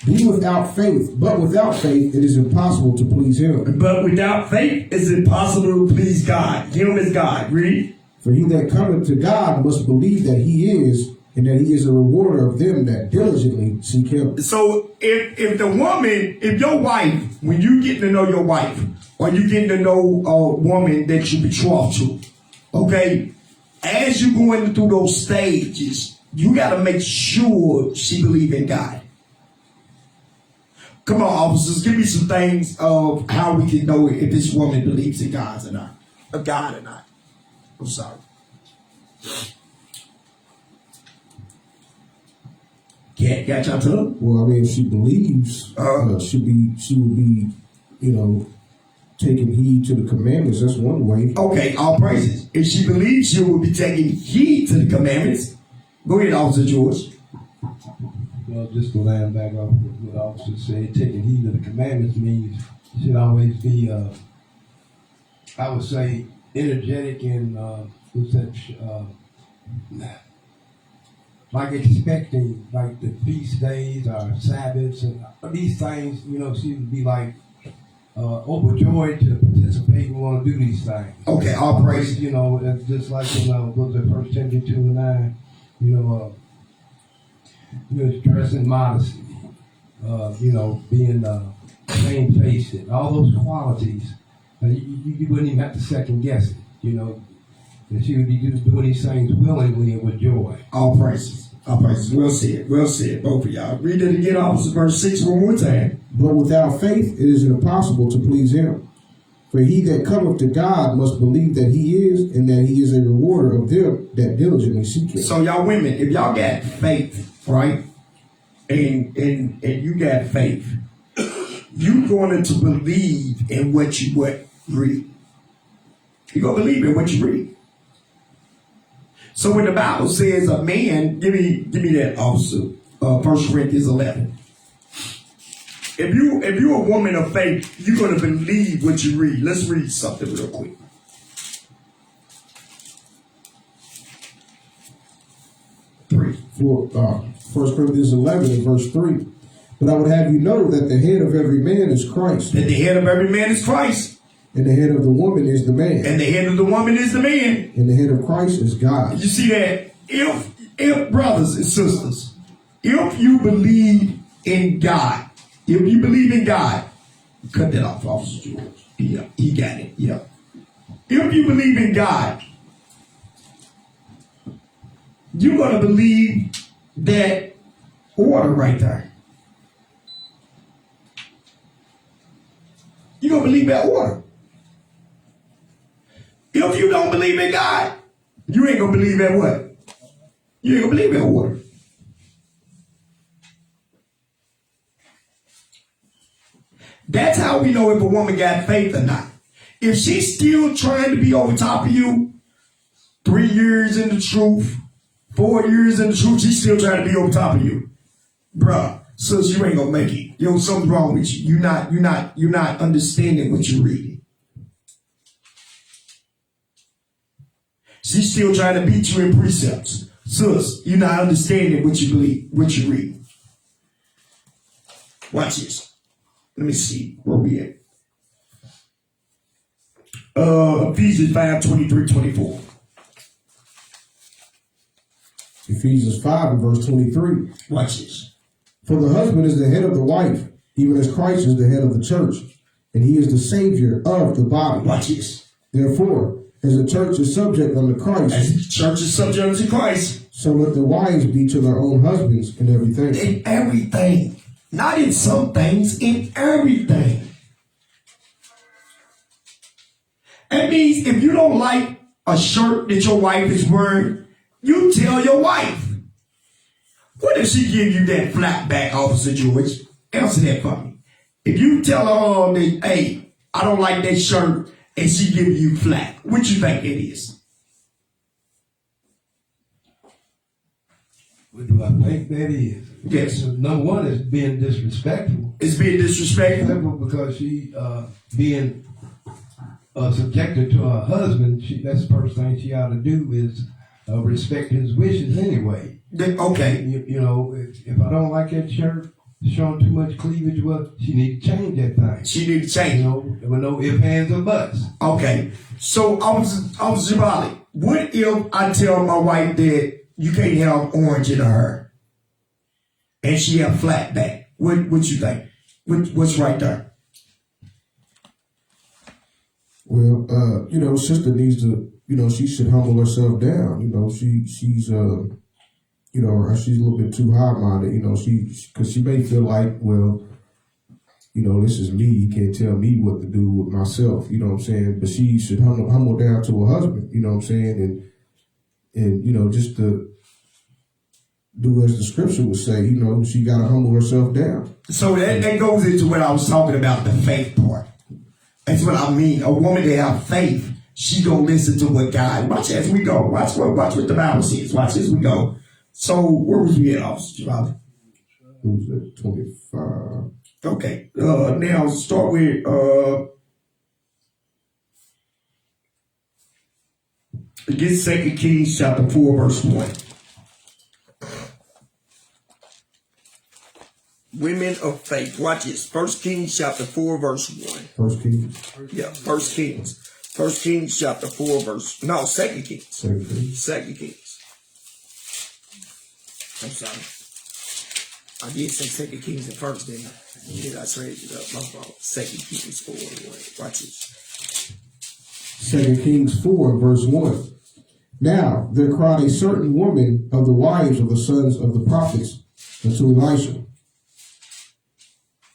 Be without faith, but without faith it is impossible to please him. But without faith it's impossible to please God. Him is God. Read. For he that cometh to God must believe that he is, and that he is a rewarder of them that diligently seek him. So if the woman, if your wife, when you getting to know your wife, or you getting to know a woman that you betrothed to, okay, as you going through those stages, you got to make sure she believe in God. Come on, officers, give me some things of how we can know if this woman believes in God or not. I'm sorry. Got y'all tongue? Well, I mean, if she believes, she would be, taking heed to the commandments. That's one way. Okay, all praises. If she believes, she will be taking heed to the commandments. Go ahead, Officer George. Well, just to land back off what the officer said, taking heed of the commandments means you should always be, I would say, energetic and, like expecting, like the feast days or Sabbaths and these things, she would be like overjoyed to participate and want to do these things. Okay, all praise. You know, it's just like in was it 1 Timothy 2:9, you know, dressing modesty, being shamefaced, all those qualities. You wouldn't even have to second guess it, that she would be doing these things willingly and with joy. All praises. All praises. Well said. Well said, both of y'all. Read it again, Officer, verse 6 one more time. But without faith it is impossible to please him. For he that cometh to God must believe that he is, and that he is a rewarder of them that diligently seek him. So y'all women, if y'all got faith, right, and you got faith, you're going to believe in what you read. You're going to believe in what you read. So when the Bible says a man, give me that also, 1 Corinthians 11. If you're a woman of faith, you're going to believe what you read. Let's read something real quick. For 1 Corinthians 11 and verse 3. But I would have you know that the head of every man is Christ. That the head of every man is Christ. And the head of the woman is the man. And the head of the woman is the man. And the head of Christ is God. You see that? If brothers and sisters, if you believe in God, if you believe in God, cut that off, Officer George. Yeah, he got it. Yeah. If you believe in God, you're going to believe that order right there. You're going to believe that order. If you don't believe in God, you ain't going to believe in what? You ain't going to believe in order. That's how we know if a woman got faith or not. If she's still trying to be over top of you, 3 years in the truth, 4 years in the truth, she's still trying to be over top of you. Bruh, sis, you ain't gonna make it. Something's wrong with you. You're not understanding what you're reading. She's still trying to beat you in precepts. Sis, you're not understanding what you believe, what you read. Watch this. Let me see where we at. Ephesians 5:23-24. Ephesians 5 and verse 23. Watch this. For the husband is the head of the wife, even as Christ is the head of the church, and he is the Savior of the body. Watch this. Therefore, as the church is subject unto Christ, as the church is subject unto Christ, so let the wives be to their own husbands in everything. In everything. Not in some things, in everything. That means if you don't like a shirt that your wife is wearing, you tell your wife. What if she give you that flat back, Officer George? Answer that for me. If you tell her, hey, I don't like that shirt, and she give you flat, what you think it is? What do I think that is? Yes. Number one is being disrespectful. It's being disrespectful? Because she being subjected to her husband, that's the first thing she ought to do is respect his wishes anyway. Okay. If I don't like that shirt, showing too much cleavage, well, she need to change that thing. She need to change. With no ifs, ands, or buts. Okay. So, Officer Jamali, what if I tell my wife that you can't have orange in her and she have flat back? What you think? What's right there? Well, sister needs to, she should humble herself down. She's she's a little bit too high-minded. Because she may feel like, well, this is me. You can't tell me what to do with myself. You know what I'm saying? But she should humble down to her husband. You know what I'm saying? And just to do as the scripture would say. She got to humble herself down. So that goes into what I was talking about, the faith part. That's what I mean. A woman that have faith, she gonna listen to what God. Watch as we go. Watch what the Bible says. Watch as we go. So where was we at, Officer Jamali? It was at 25. Okay. Now start with get 2 Kings chapter 4 verse 1. Women of faith. Watch this. 1 Kings chapter 4, verse 1. First Kings. Yeah, 1 Kings. 1 Kings chapter 4, verse... No, 2 Kings. Second Kings. 2 Kings. I'm sorry. I did say 2 Kings at first, didn't I? I traded it up. My fault. 2 Kings 4. Watch this. 2 Kings 4, verse 1. Now there cried a certain woman of the wives of the sons of the prophets unto Elisha,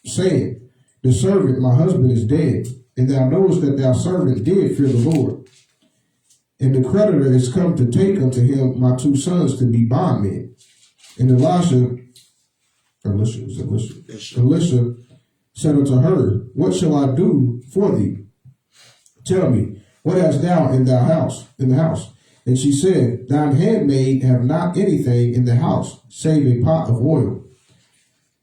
saying, the servant, my husband, is dead, and thou knowest that thy servant did fear the Lord. And the creditor is come to take unto him my 2 sons to be bondmen. And Elisha said unto her, what shall I do for thee? Tell me, what hast thou in the house? And she said, thine handmaid have not anything in the house, save a pot of oil.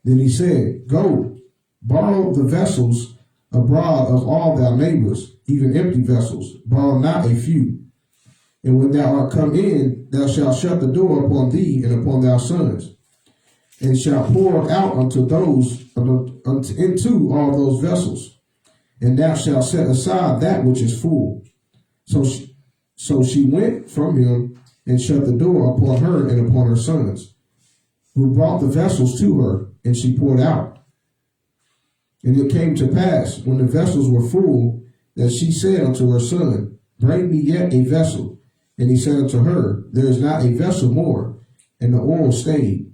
Then he said, go, borrow the vessels abroad of all thy neighbors, even empty vessels, borrow not a few. And when thou art come in, thou shalt shut the door upon thee and upon thy sons, and shalt pour out into all those vessels, and thou shalt set aside that which is full. So she went from him and shut the door upon her and upon her sons, who brought the vessels to her, and she poured out. And it came to pass, when the vessels were full, that she said unto her son, bring me yet a vessel. And he said unto her, there is not a vessel more, and the oil stayed.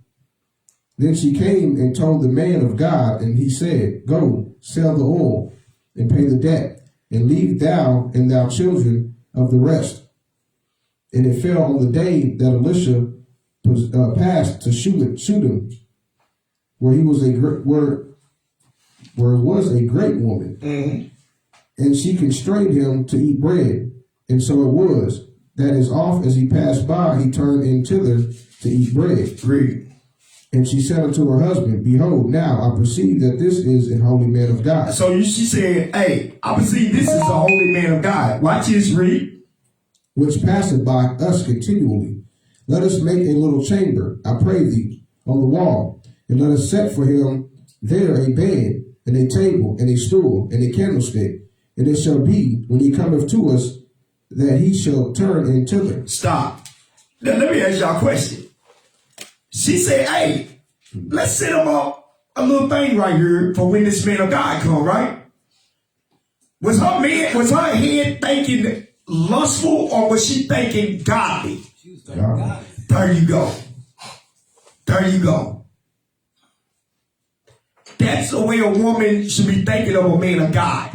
Then she came and told the man of God, and he said, go, sell the oil, and pay the debt, and leave thou and thy children of the rest. And it fell on the day that Elisha passed to Shunam, where was a great woman, and she constrained him to eat bread. And so it was that as oft as he passed by, he turned in thither to eat bread. Read. And she said unto her husband, behold, now I perceive that this is an holy man of God. So she said, hey, I perceive this is a holy man of God. Watch this, read. Which passeth by us continually. Let us make a little chamber, I pray thee, on the wall, and let us set for him there a bed, and a table, and a stool, and a candlestick. And it shall be, when he cometh to us, that he shall turn in thither. Stop. Now, let me ask y'all a question. She said, hey, let's set him up a little thing right here for when this man of God come, right? Was her head thinking lustful, or was she thinking godly? She was thinking godly. There you go. There you go. That's the way a woman should be thinking of a man of God.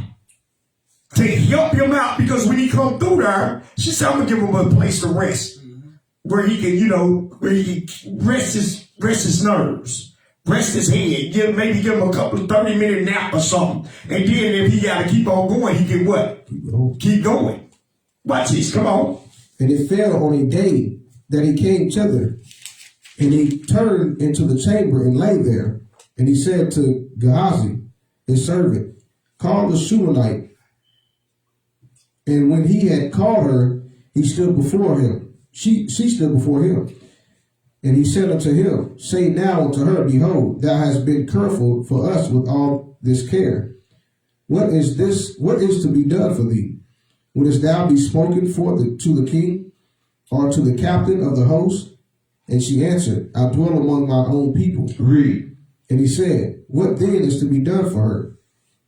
To help him out, because when he come through there, she said, I'm going to give him a place to rest. Where he can, where he can rest his nerves, rest his head, maybe give him a couple of 30-minute nap or something. And then if he got to keep on going, he can what? Keep going. Watch this, come on. And it fell on a day that he came thither, and he turned into the chamber and lay there. And he said to Gehazi, his servant, call the Shunammite. And when he had called her, he stood before him. She stood before him. And he said unto him, say now unto her, behold, thou hast been careful for us with all this care. What is to be done for thee? Wouldest thou be spoken to the king, or to the captain of the host? And she answered, I dwell among my own people. Read. And he said, what then is to be done for her?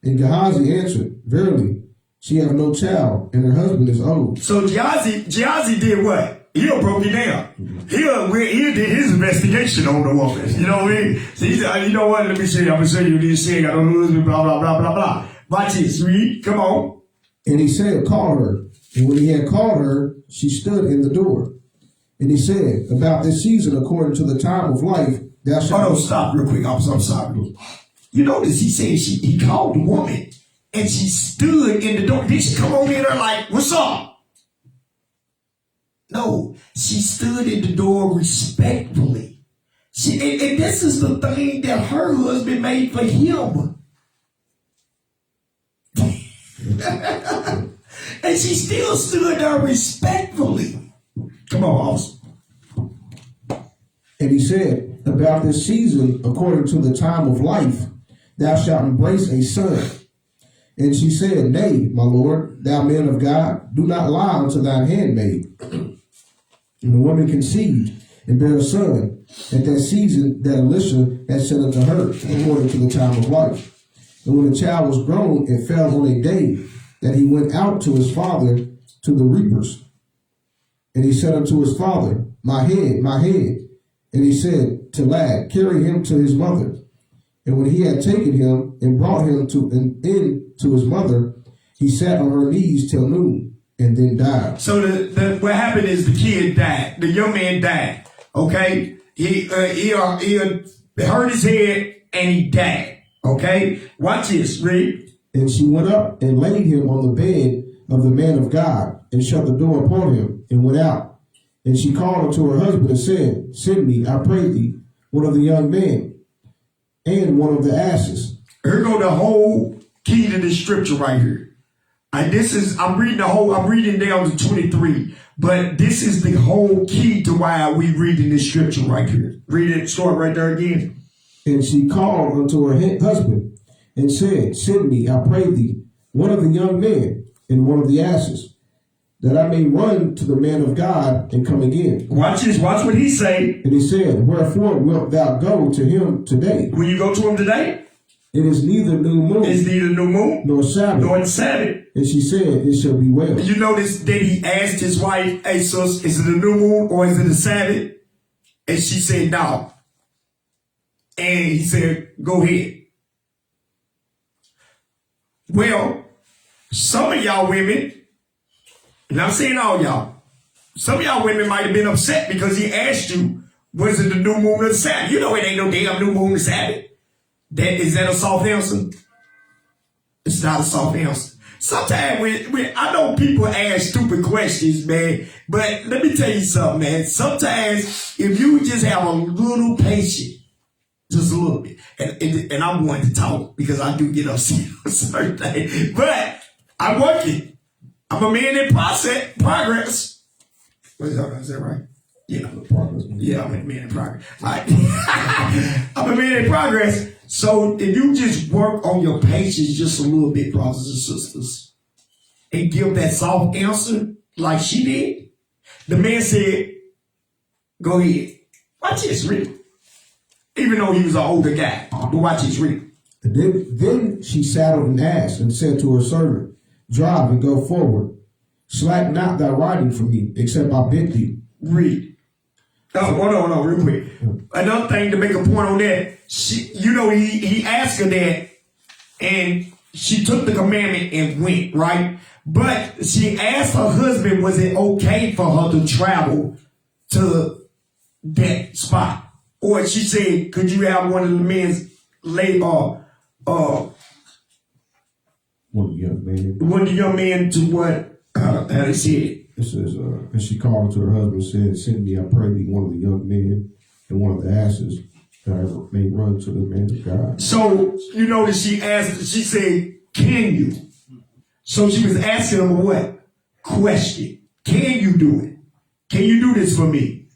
And Gehazi answered, verily, she have no child, and her husband is old. So Gehazi did what? He broke it down. He did his investigation on the woman. You know what I mean? So he said, you know what? Let me show you. I'm going to show you this thing. I don't know, blah, blah, blah, blah, blah. Watch this. Read. Come on. And he said, call her. And when he had called her, she stood in the door. And he said, about this season, according to the time of life, thou shalt... Oh, no, stop real quick. I'm sorry. You notice he said he called the woman, and she stood in the door. Did she come on in there like, what's up? No, she stood in the door respectfully. And this is the thing that her husband made for him. And she still stood there respectfully. Come on, Austin. And he said, about this season, according to the time of life, thou shalt embrace a son. And she said, Nay, my lord, thou man of God, do not lie unto thine handmaid. And the woman conceived and bare a son at that season that Elisha had said unto her, according to the time of life. And when the child was grown, it fell on a day that he went out to his father to the reapers. And he said unto his father, My head, my head. And he said to lad, Carry him to his mother. And when he had taken him and brought him in to his mother, he sat on her knees till noon and then died. So what happened is the kid died. The young man died. Okay, he hurt his head and he died. Okay, watch this. Read. And she went up and laid him on the bed of the man of God and shut the door upon him and went out. And she called unto her husband and said, Send me, I pray thee, one of the young men and one of the asses. Here go the whole key to this scripture right here. And I'm reading down to 23, but this is the whole key to why we reading this scripture right here. Read it, start right there again. And she called unto her husband and said, Send me, I pray thee, one of the young men and one of the asses, that I may run to the man of God and come again. Watch this. Watch what he say. And he said, Wherefore wilt thou go to him today? Will you go to him today? It is neither new moon. It's neither new moon nor Sabbath. nor Sabbath. And she said, It shall be well. You notice that he asked his wife, Hey, sis, is it a new moon or is it a Sabbath? And she said, No. And he said, Go ahead. Well, some of y'all women, and I'm saying all y'all, some of y'all women might have been upset because he asked you, was it the new moon or the Sabbath? You know it ain't no damn new moon or Sabbath. Is that a soft answer? It's not a soft answer. Sometimes when I know people ask stupid questions, man, but let me tell you something, man. Sometimes if you just have a little patience, just a little bit, and I'm one to talk because I do get upset on certain things, but I'm working. I'm a man in progress. Is that right? Yeah, I'm a man in progress. I'm a man in progress. So if you just work on your patience just a little bit, brothers and sisters, and give that soft answer like she did, the man said, Go ahead. Watch this, read. Even though he was an older guy, but watch this, read. Then she saddled an ass and said to her servant, Drive and go forward. Slack not thy riding from me, except I bid thee. Read. Oh, hold on, real quick. Another thing to make a point on that, he asked her that, and she took the commandment and went, right? But she asked her husband, was it okay for her to travel to that spot? Or she said, could you have one of the men's one of the young men to what? How they said. It says, and she called to her husband and said, Send me, I pray thee, one of the young men and one of the asses, that I may run to the man of God. So, you know that she said, can you? So she was asking him a what? Question. Can you do it? Can you do this for me?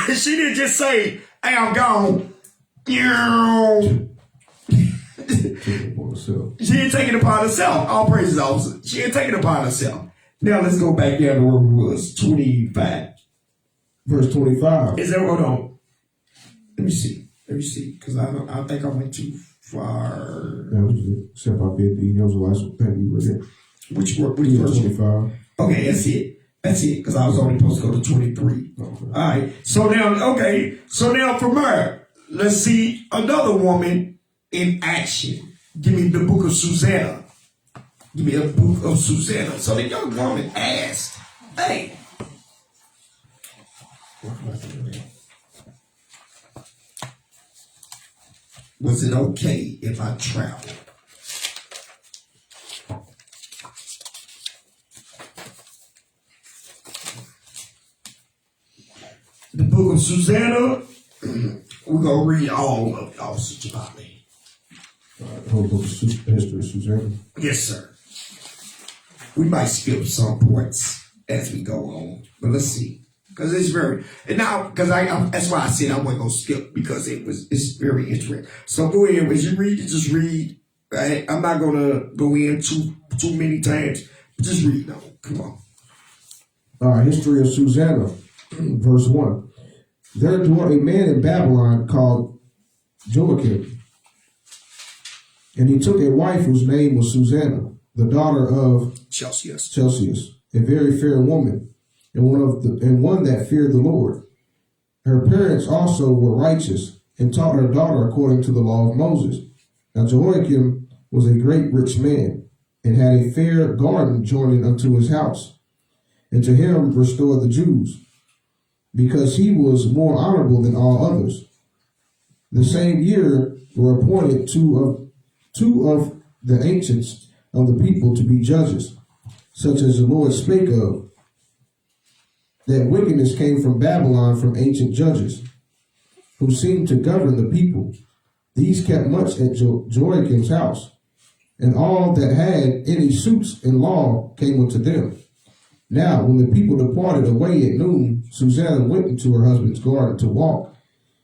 She didn't just say, hey, I'm gone. She didn't take it upon herself. All praises, officer. She didn't take it upon herself. Now let's go back down to where we was, 25. Verse 25. Is that, hold on. Let me see, because I think I went too far. That was it. Except I bid thee. That was the last thing we read. Which verse? 25. Okay, that's it, because I was only supposed to go to 23. Okay. All right, so now from her, let's see another woman in action. Give me the book of Susanna. Give me a book of Susanna. So the young woman asked, hey, was it okay if I travel? The book of Susanna, we're going to read all of it, Officer Jamali. The whole book of history of Susanna. Yes, sir. We might skip some points as we go on, but let's see. Because it's very, and now, because that's why I said I wasn't going to skip, because it's very interesting. So go ahead, as you read it, just read. Right? I'm not going to go in too many times. Just read now. Come on. History of Susanna, verse 1. There dwelt a man in Babylon called Joachim, and he took a wife whose name was Susanna, the daughter of Chelcias, a very fair woman, and one that feared the Lord. Her parents also were righteous, and taught her daughter according to the law of Moses. Now Jehoiakim was a great rich man, and had a fair garden joining unto his house, and to him restored the Jews, because he was more honorable than all others. The same year were appointed two of the ancients of the people to be judges, such as the Lord spake of, that wickedness came from Babylon from ancient judges, who seemed to govern the people. These kept much at Joachim's house, and all that had any suits in law came unto them. Now, when the people departed away at noon, Susanna went into her husband's garden to walk,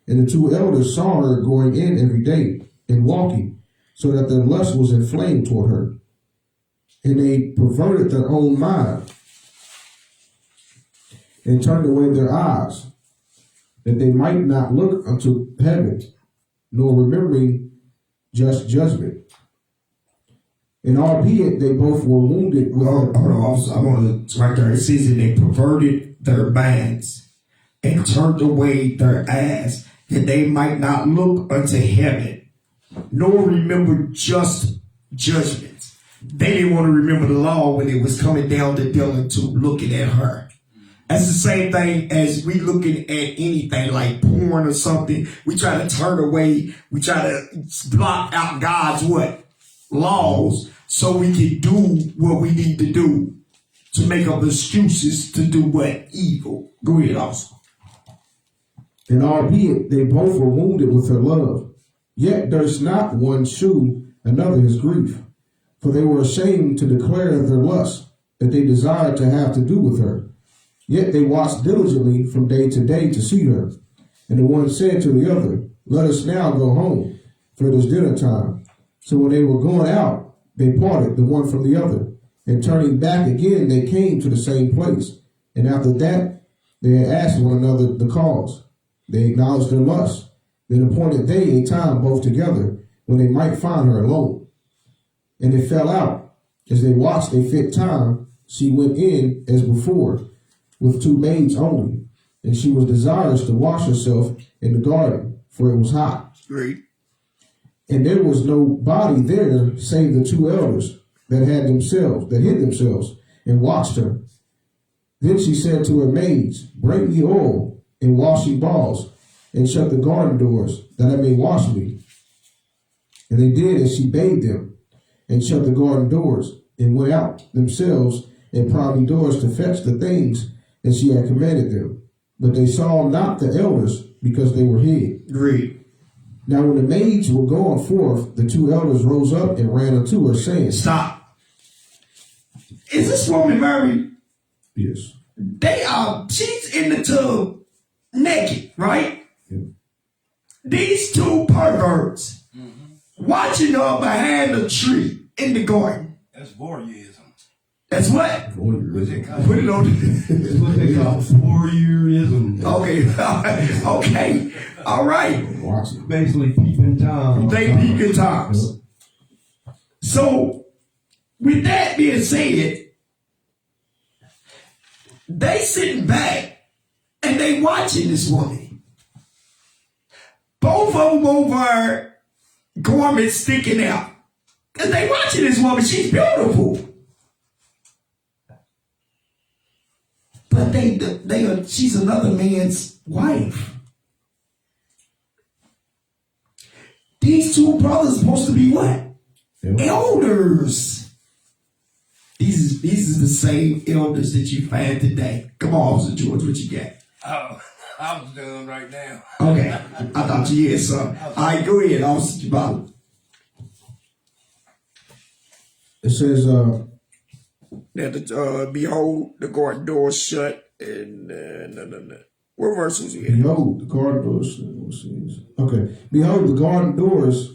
and the two elders saw her going in every day and walking, so that their lust was inflamed toward her. And they perverted their own mind, and turned away their eyes, that they might not look unto heaven, nor remembering just judgment. And albeit they both were wounded with Hold on, I want to, right there, it says that they perverted their minds and turned away their eyes, that they might not look unto heaven, nor remember just judgments. They didn't want to remember the law when it was coming down to dealing to looking at her. That's the same thing as we looking at anything like porn or something. We try to turn away. We try to block out God's what? Laws, so we can do what we need to do to make up excuses to do what? Evil. Go ahead, also. And albeit they both were wounded with her love, yet durst not one shew another his grief. For they were ashamed to declare their lust, that they desired to have to do with her. Yet they watched diligently from day to day to see her. And the one said to the other, Let us now go home, for it is dinner time. So when they were going out, they parted the one from the other. And turning back again, they came to the same place. And after that, they had asked one another the cause. They acknowledged their lust. Then appointed they a time both together, when they might find her alone. And it fell out, as they watched a fit time, she went in as before, with two maids only. And she was desirous to wash herself in the garden, for it was hot. Great. And there was no body there, save the two elders that hid themselves, and watched her. Then she said to her maids, Bring me oil, and washing balls, and shut the garden doors, that I may wash me. And they did as she bade them, and shut the garden doors, and went out themselves and privy doors to fetch the things as she had commanded them. But they saw not the elders, because they were hid. Great. Now when the maids were going forth, the two elders rose up and ran unto her, saying, Stop. Is this woman married? Yes. She's in the tub naked, right? Yeah. These two perverts watching her behind a tree in the garden. That's voyeurism. That's what? Voyeurism. Put it on. That's what they call voyeurism. Okay. Okay. All right. Watch it. Basically peeping Tom. They peeping toms. So, with that being said, they sitting back and they watching this woman. Both of them over garments sticking out. Because they watching this woman. She's beautiful. But she's another man's wife. These two brothers supposed to be what? Yeah. Elders. These is the same elders that you find today. Come on, Officer George, what you got? Oh, I was done right now. Okay, I thought you had some. All right, go ahead, Officer Jabal. It says, Behold, the garden door shut, And no. What verse was you in? Behold, the garden doors. Okay. Behold, the garden doors.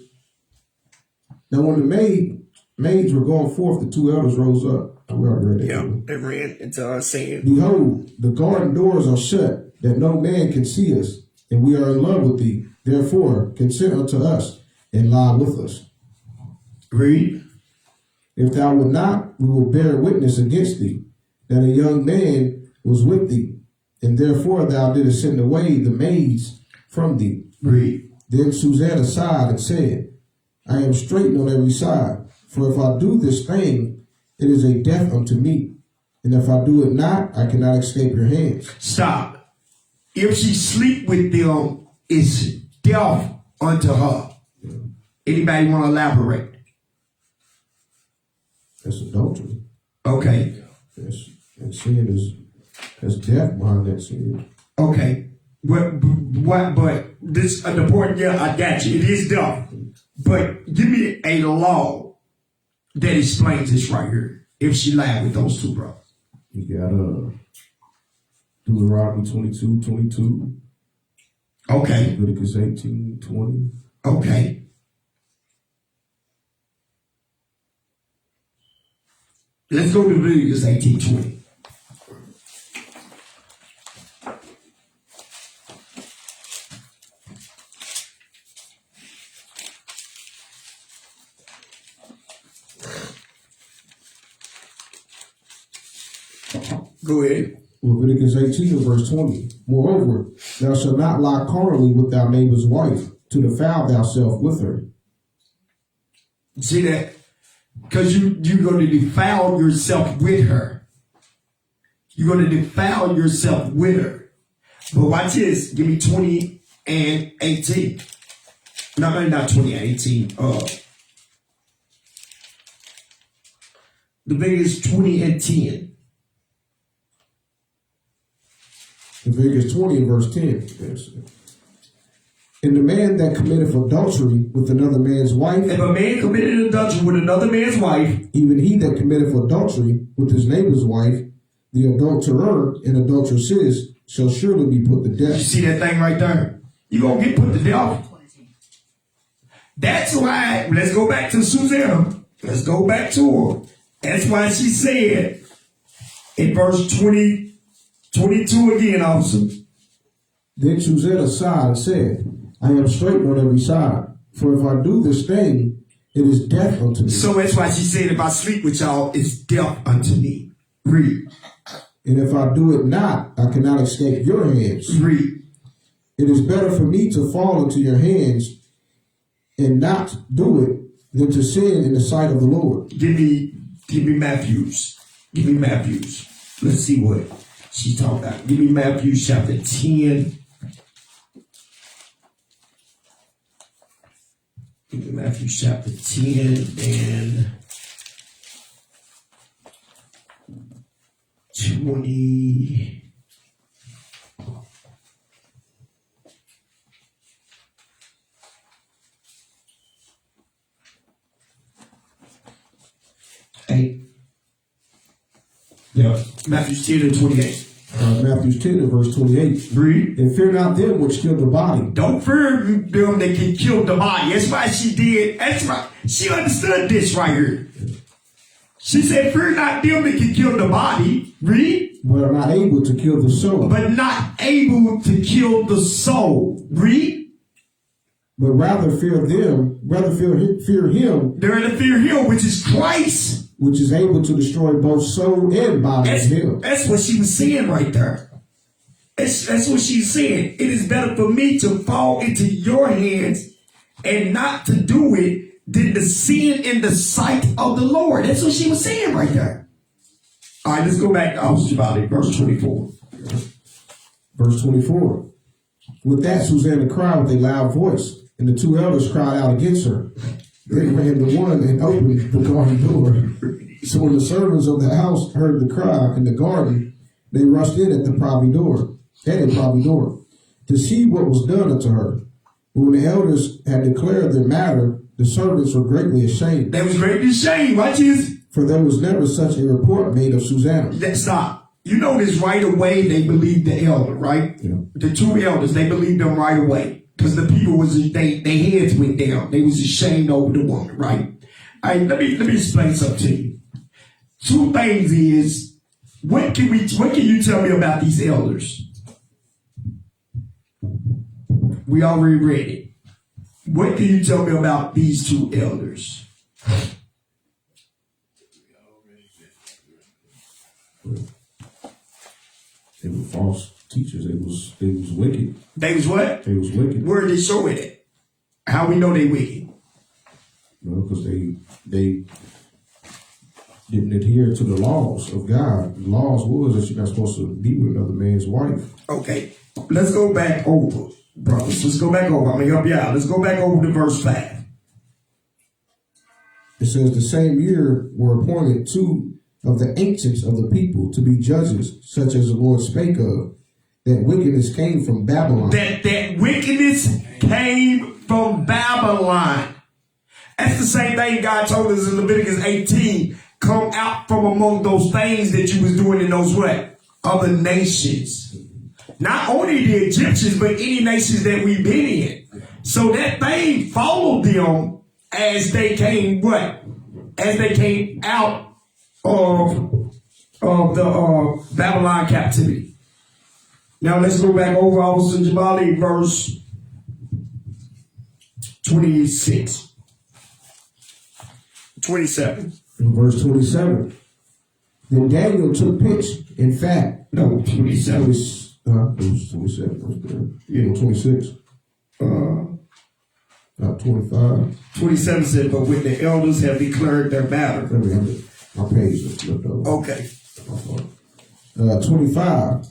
Now, when the maids were going forth, the two elders rose up. We already read that. Yeah, they ran into saying, behold, the garden doors are shut, that no man can see us, and we are in love with thee. Therefore, consent unto us, and lie with us. Read. If thou wilt not, we will bear witness against thee, that a young man was with thee, and therefore thou didst send away the maids from thee. Read. Then Susanna sighed and said, I am straitened on every side, for if I do this thing, it is a death unto me. And if I do it not, I cannot escape your hands. Stop. If she sleep with them, it's death unto her. Yeah. Anybody want to elaborate? That's adultery. Okay. And sin has death behind that sin. Okay. But this the point, yeah, I got you. It is death. But give me a law that explains this right here. If she lied with those two brothers. You got Deuteronomy 22:22. Okay. Leviticus 18:20. Okay. Let's go to Leviticus 18:20. Go ahead. Leviticus 18 verse 20. Moreover, thou shalt not lie carnally with thy neighbor's wife, to defile thyself with her. See that? Because you're going to defile yourself with her. You're going to defile yourself with her. But watch this. Give me 20 and 18. No, not 20 and 18. Leviticus 20 and 10. Leviticus 20 and verse 10. Yes. And the man that committeth adultery with another man's wife, If a man committed adultery with another man's wife, even he that committeth adultery with his neighbor's wife, the adulterer and adulteresses shall surely be put to you death. see that thing right there? You're going to get put to death. That's why, let's go back to Susanna. Let's go back to her. That's why she said in verse 22 again, officer. Then Susanna sighed and said, I am straitened on every side, for if I do this thing, it is death unto me. So that's why she said, if I sleep with y'all, it's death unto me. Read. And if I do it not, I cannot escape your hands. Read. It is better for me to fall into your hands and not do it than to sin in the sight of the Lord. Give me Matthews. Give me Matthews. Let's see what she's talking about. Give me Matthew chapter 10. Give me Matthew chapter 10 and 20. Yeah. Matthew 10 and 28. Matthew 10 and verse 28. Read. And fear not them which kill the body. Don't fear them that can kill the body. That's why she did. That's right. She understood this right here. She said, fear not them that can kill the body. Read. But are not able to kill the soul. But not able to kill the soul. Read. But rather fear him. They're to fear him, which is Christ. Which is able to destroy both soul and body in hell. That's what she was saying right there. That's what she's saying. It is better for me to fall into your hands and not to do it than to sin in the sight of the Lord. That's what she was saying right there. All right, let's go back to verse 24. Verse 24. With that, Susanna cried with a loud voice, and the two elders cried out against her. Then ran the one and opened the garden door. So when the servants of the house heard the cry in the garden, they rushed in at a privy door, to see what was done unto her. But when the elders had declared their matter, the servants were greatly ashamed. They was greatly ashamed. Watch this. For there was never such a report made of Susanna. Stop. You notice right away they believed the elder, right? Yeah. The two elders, they believed them right away. Because the people they heads went down. They was ashamed over the woman, right? All right, let me explain something to you. Two things is, what can you tell me about these elders? We already read it. What can you tell me about these two elders? They were false teachers. They was wicked. They was what? They was wicked. Where did they show it at? How we know they wicked? Because they didn't adhere to the laws of God. The laws was that you're not supposed to be with another man's wife. Okay, let's go back over, brothers. Let's go back over. I'm going to help you out. Let's go back over to verse 5. It says, the same year were appointed two of the ancients of the people to be judges, such as the Lord spake of, that wickedness came from Babylon. That wickedness came from Babylon. That's the same thing God told us in Leviticus 18. Come out from among those things that you was doing in those what? Other nations. Not only the Egyptians, but any nations that we've been in. So that thing followed them as they came what? As they came out of the Babylon captivity. Now let's go back over also to Jamali, verse 26. 27. In verse 27. Then Daniel took pitch and fat. No, 27. It was 27. Yeah, 26. 25. 27 said, but when the elders have declared their matter. My page was flipped over. Okay. 25.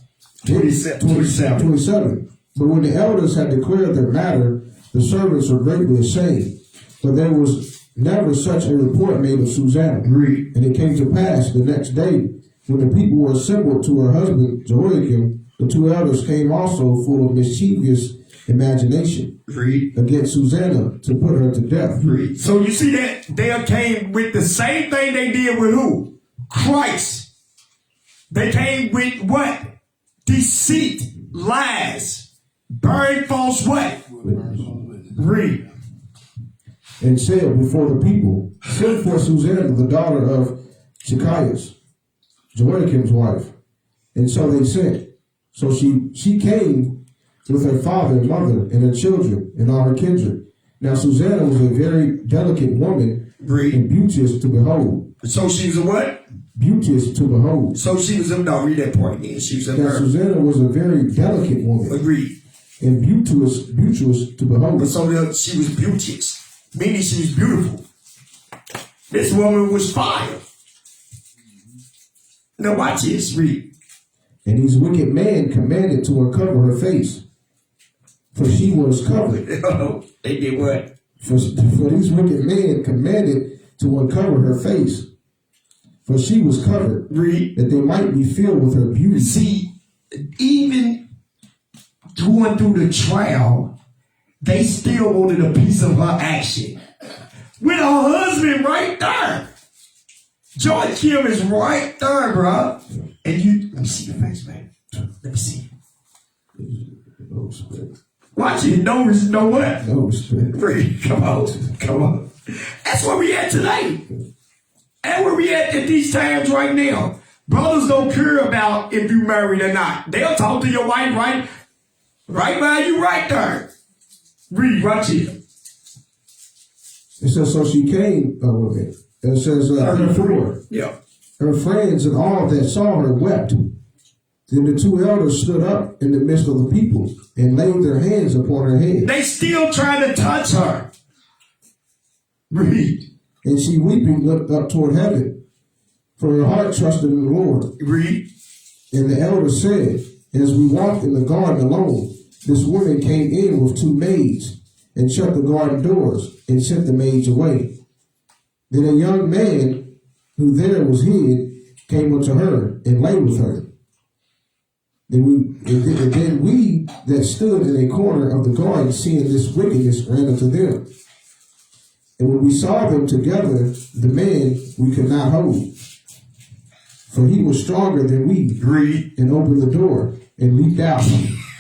27. But when the elders had declared their matter, the servants were greatly ashamed. For there was never such a report made of Susanna. Read. And it came to pass the next day, when the people were assembled to her husband Jehoiakim, the two elders came also full of mischievous imagination. Read. Against Susanna to put her to death. Read. So you see that they came with the same thing they did with who? Christ. They came with what? Deceit, lies, bearing false what? Read. And said before the people, send for Susanna, the daughter of Zacchaeus, Jehoiakim's wife. And so they sent. So she came with her father and mother and her children and all her kindred. Now Susanna was a very delicate woman and beauteous to behold. So she was a what? Beauteous to behold. So she was a, no, read that part again. She was a Now Susanna was a very delicate woman. Agreed. And beauteous to behold. So she was beauteous, meaning she was beautiful. This woman was fire. Now watch this, read. And these wicked men commanded to uncover her face, for she was covered. They did what? For these wicked men commanded to uncover her face, for she was covered. Read. That they might be filled with her beauty. See, even going through the trial, they still wanted a piece of her action. With her husband right there. Joachim is right there, bro. And you, let me see your face, man. Let me see. No respect. Watch it. No what? No respect. Free. Come on. That's where we at today. And where we at these times right now. Brothers don't care about if you married or not. They'll talk to your wife right by you right there. Read, watch it. It says, so she came, it says, 34. Yeah. Her friends and all that saw her wept. Then the two elders stood up in the midst of the people and laid their hands upon her head. They still trying to touch her. Read. And she weeping looked up toward heaven, for her heart trusted in the Lord. Read. And the elders said, as we walked in the garden alone, this woman came in with two maids and shut the garden doors and sent the maids away. Then a young man who there was hid came unto her and lay with her. Then we that stood in a corner of the garden, seeing this wickedness, ran unto them. And when we saw them together, the man we could not hold, For he was stronger than we, Read. and opened the door and leaped out.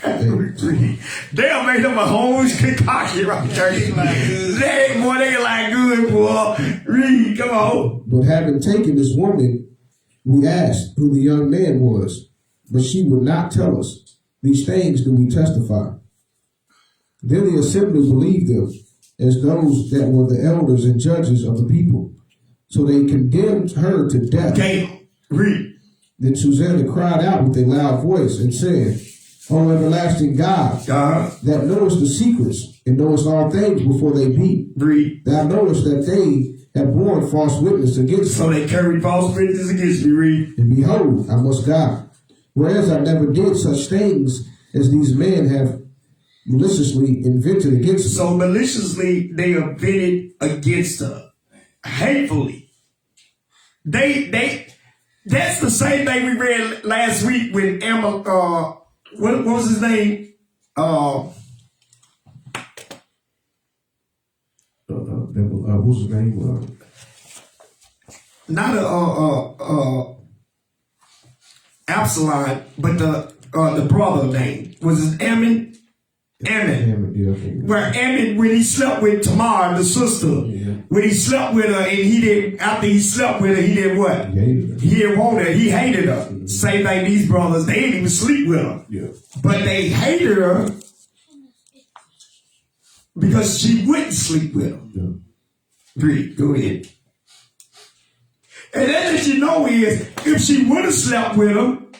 Read. They'll make them a whole concoction right there. They like good, boy. Read, come on. But having taken this woman, we asked who the young man was, but she would not tell us. These things do we testify. Then the assembly believed them, as those that were the elders and judges of the people. So they condemned her to death. Okay, read. Then Susanna cried out with a loud voice and said, O everlasting God, that knowest the secrets, and knowest all things before they be. Read. Thou knowest that they have borne false witness against So me. they carried false witness against me. Read. And behold, I must die. Whereas I never did such things as these men have maliciously invented against me. So maliciously they invented against her. Hatefully. That's the same thing we read last week when Emma, what was his name? What's his name? Not Absalom, but the brother name. Was it Ammon? Ammon. Where Ammon, when he slept with Tamar, the sister, when he slept with her, and he did, after he slept with her, he did what? He didn't want her. He hated her. Same thing these brothers, they didn't even sleep with her. Yeah. But they hated her because she wouldn't sleep with them. Yeah. Read, go ahead. And that you know is, if she would have slept with him,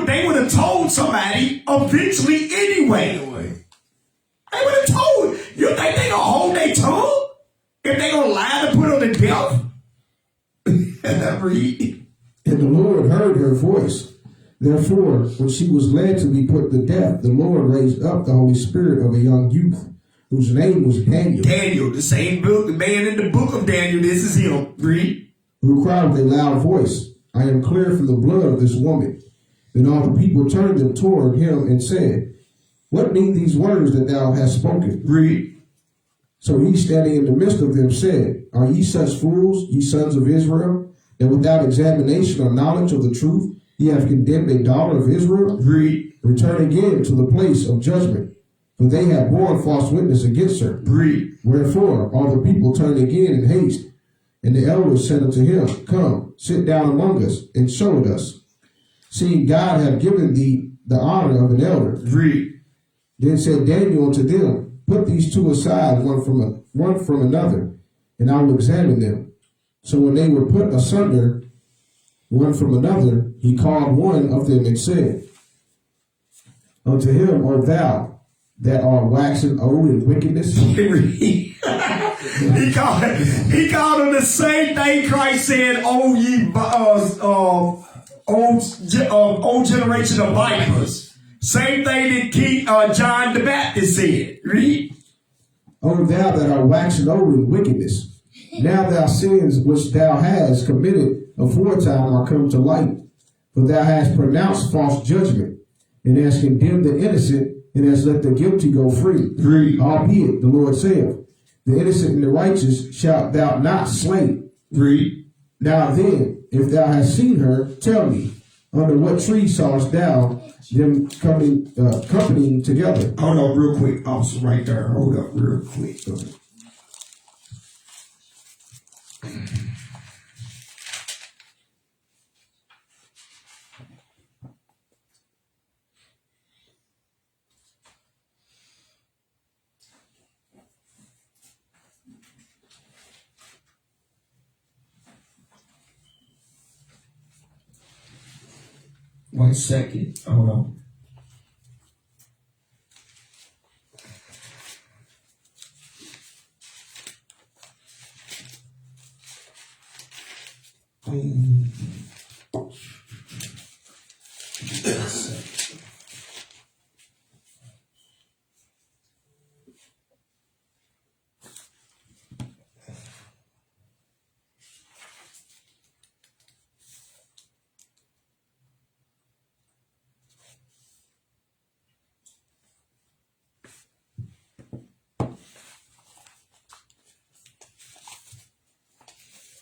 they would have told somebody eventually anyway. They would have told. You think they gonna hold their tongue? If they gonna lie to put her to death? Read. And the Lord heard her voice. Therefore, when she was led to be put to death, the Lord raised up the Holy Spirit of a young youth, whose name was Daniel. Daniel, the same book, the man in the book of Daniel, this is him. Read. Who cried with a loud voice, I am clear from the blood of this woman. Then all the people turned them toward him and said, What mean these words that thou hast spoken? Read. So he, standing in the midst of them, said, Are ye such fools, ye sons of Israel, that without examination or knowledge of the truth, ye have condemned a daughter of Israel? Read. Return again to the place of judgment, for they have borne false witness against her. Read. Wherefore all the people turned again in haste, and the elders said unto him, Come, sit down among us, and show it us, seeing God hath given thee the honor of an elder. Read. Then said Daniel unto them, Put these two aside, one from another, and I will examine them. So when they were put asunder, one from another, he called one of them and said unto him, O thou that art waxen old in wickedness. He called him the same thing Christ said, "Oh ye old generation of vipers." Same thing that King John the Baptist said. Read. O thou that art waxen old in wickedness, now thy sins which thou hast committed aforetime are come to light. For thou hast pronounced false judgment, and hast condemned the innocent, and hast let the guilty go free. Read. Albeit the Lord saith, The innocent and the righteous shalt thou not slay. Read. Now then, if thou hast seen her, tell me, under what tree sawest thou them companying together? Hold up real quick, officer, right there. Hold up real quick. One second. Hold on.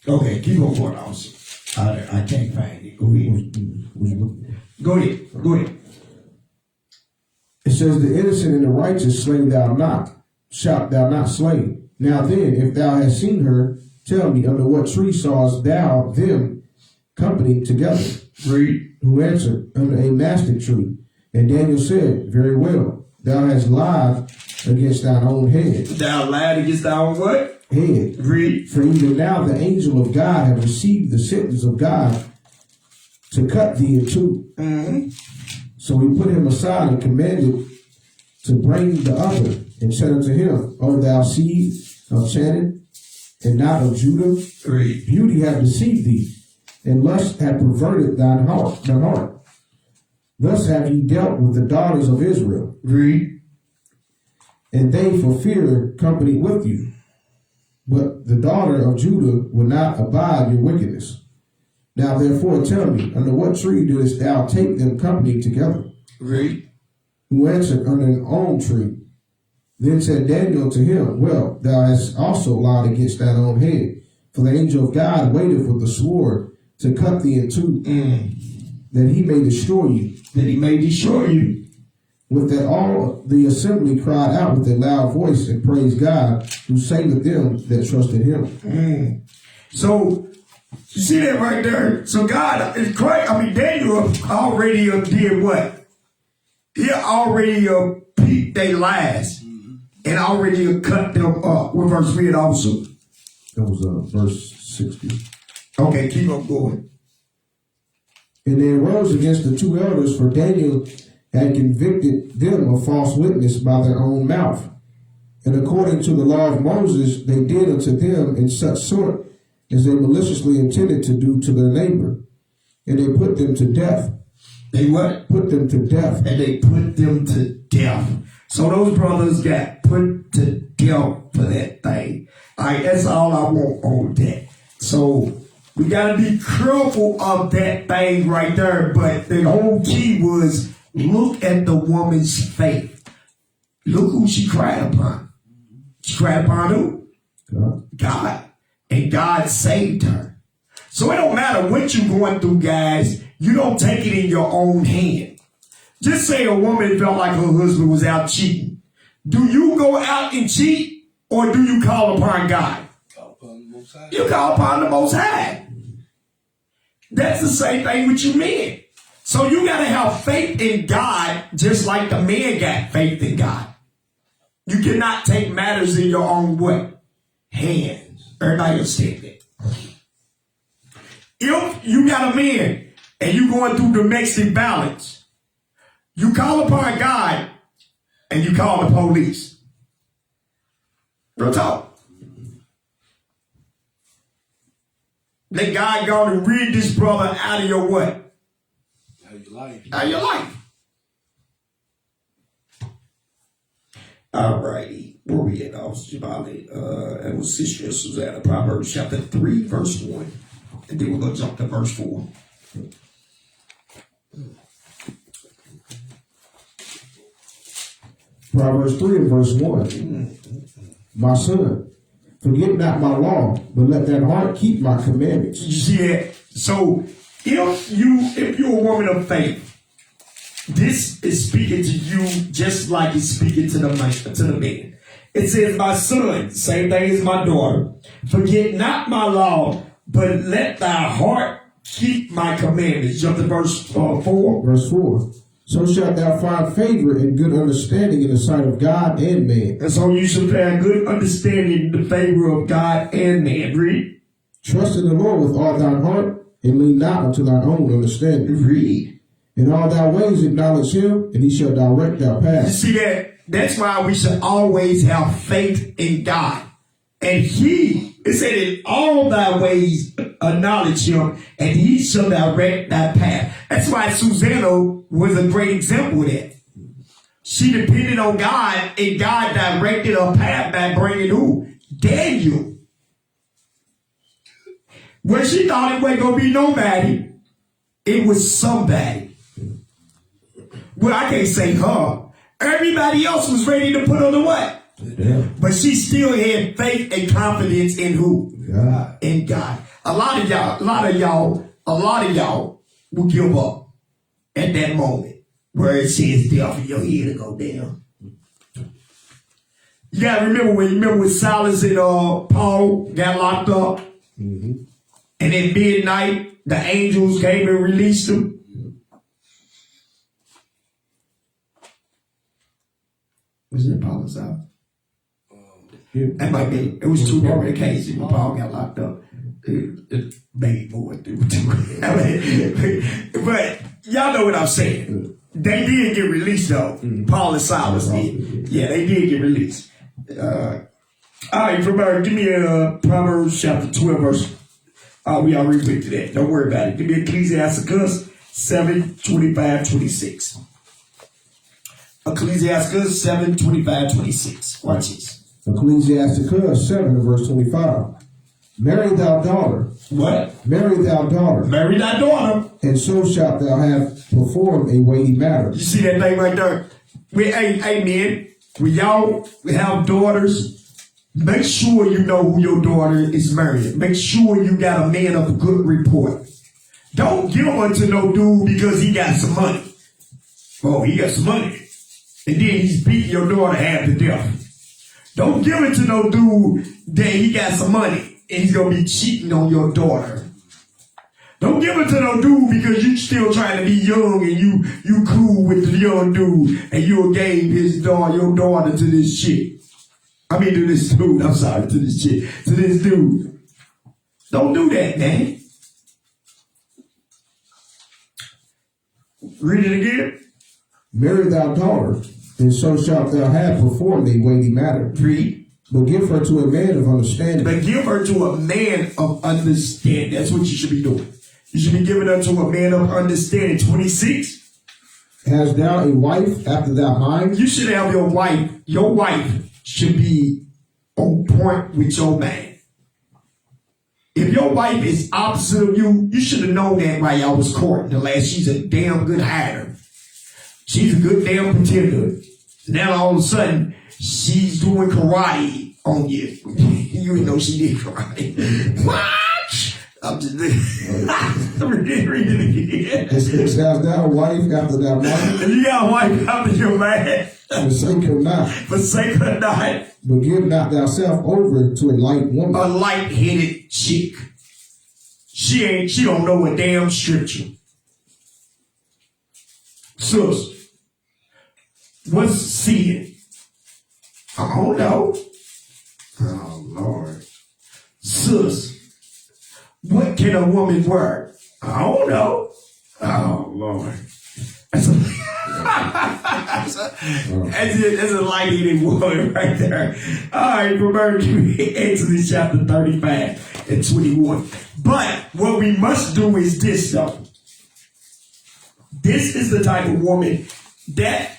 Okay, keep on going, officer. I can't find it. Go ahead. Go ahead. It says, the innocent and the righteous slay thou not, shalt thou not slay. Now then, if thou hast seen her, tell me, under what tree sawest thou them company together? Read. Who answered, under a mastic tree. And Daniel said, very well, thou hast lied against thine own head. Thou lied against thy own what? Head. Read. For even now the angel of God have received the sentence of God to cut thee in two. Mm-hmm. So he put him aside and commanded to bring the other, and said unto him, O thou seed of Chanaan, and not of Judah, Read. beauty hath deceived thee, and lust hath perverted thine heart. Thus have ye dealt with the daughters of Israel. Read. And they for fear company with you. But the daughter of Judah will not abide your wickedness. Now therefore tell me, under what tree didst thou take them company together? Read. Who answered, under an almond tree. Then said Daniel to him, well, thou hast also lied against thine own head. For the angel of God waiteth with the sword to cut thee in two, that he may destroy you. That he may destroy you. With that all the assembly cried out with a loud voice and praised God, who saveth them that trust in him. So, you see that right there? So God, it's crazy. I mean, Daniel already did what? He already peeped their lies and already cut them up. What verse read also? That was verse 60. Okay, keep on going. And they arose against the two elders, for Daniel had convicted them of false witness by their own mouth. And according to the law of Moses, they did unto them in such sort as they maliciously intended to do to their neighbor. And they put them to death. They what? Put them to death. And they put them to death. So those brothers got put to death for that thing. All right, that's all I want on that. So we got to be careful of that thing right there. But the whole key was look at the woman's faith. Look who she cried upon. She cried upon who? God. And God saved her. So it don't matter what you're going through, guys. You don't take it in your own hand. Just say a woman felt like her husband was out cheating. Do you go out and cheat, or do you call upon God? You call upon the Most High. That's the same thing with you men. So you got to have faith in God just like the men got faith in God. You cannot take matters in your own what? Hands. Everybody understand that. If you got a man and you going through domestic violence, you call upon God and you call the police. Real talk. Let God go and rid this brother out of your what? Out of your life. Out of your life. All righty. Where we at? It was Sister Susanna, Proverbs chapter 3, verse 1. And then we're going to jump to verse 4. Proverbs 3 and verse 1. My son, forget not my law, but let that heart keep my commandments. You see that? So if you're a woman of faith, this is speaking to you just like it's speaking to the man. It says, my son, same thing as my daughter, forget not my law, but let thy heart keep my commandments. Jump to verse 4. Verse 4. So shalt thou find favor and good understanding in the sight of God and man. And so you should find good understanding in the favor of God and man. Read. Trust in the Lord with all thine heart, and lean not unto thine own understanding. Read. In all thy ways acknowledge him, and he shall direct thy You path. see that? That's why we should always have faith in God. And it said, in all thy ways acknowledge him, and he shall direct thy path. That's why Susanna was a great example of that. She depended on God, and God directed her path by bringing who? Daniel. When she thought it wasn't going to be nobody, it was somebody. Well, I can't say her. Everybody else was ready to put her to what? Yeah. But she still had faith and confidence in who? God. In God. A lot of y'all will give up at that moment where it says death in your head to go down. You gotta remember when Silas and Paul got locked up, and at midnight the angels came and released them. Was it Paul and Silas? That might be. It was two different cases when Paul got locked up. Baby boy through. But y'all know what I'm saying. They did get released though. Paul and Silas did. Yeah, they did get released. All right, give me Proverbs chapter 12 verse. We already went to that. Don't worry about it. Give me Ecclesiasticus 7:25-26. Ecclesiasticus 7:25-26. Watch this. Ecclesiasticus 7 verse 25. Marry thou daughter. What? Marry thou daughter. Marry thy daughter. And so shalt thou have performed a weighty matter. You see that thing right there? Hey men, when y'all have daughters, make sure you know who your daughter is marrying. Make sure you got a man of good report. Don't give her to no dude because he got some money. Oh, he got some money. And then he's beating your daughter half to death. Don't give it to no dude that he got some money and he's going to be cheating on your daughter. Don't give it to no dude because you still trying to be young and you cool with the young dude and you gave your daughter to this chick. I mean to this dude, I'm sorry, to this chick, to this dude. Don't do that, man. Read it again. Marry thy daughter, and so shalt thou have performed a weighty matter. Read. But give her to a man of understanding. But give her to a man of understanding. That's what you should be doing. You should be giving her to a man of understanding. 26. Hast thou a wife after thy mind? You should have your wife. Your wife should be on point with your man. If your wife is opposite of you, you should have known that while y'all was courting. The last, she's a damn good hider. She's a good damn pretender. Now all of a sudden, she's doing karate on you. You know she did karate. What? I'm just read it again. Hast thou a wife after thy mind? If you got a wife after your man, Forsake her not. forsake her not. But give not thyself over to a light woman. A light-headed chick. She don't know a damn scripture. Sis, what's sin? I don't know. Oh, Lord. Sis, what can a woman wear? I don't know. Oh, Lord. That's a light-headed woman right there. All right, Proverbs, Exodus chapter 35 and 21. But what we must do is this, though. This is the type of woman that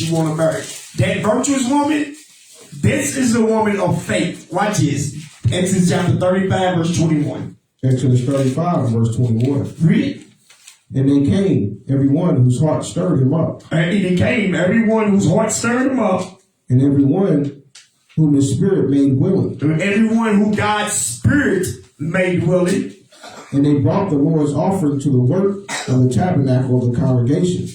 you want to marry. That virtuous woman, this is the woman of faith. Watch this. Exodus chapter 35, verse 21. Exodus 35, verse 21. Read. And they came, everyone whose heart stirred him up. And they came, everyone whose heart stirred him up. And everyone whom his spirit made willing. Everyone who God's spirit made willing. And they brought the Lord's offering to the work of the tabernacle of the congregation,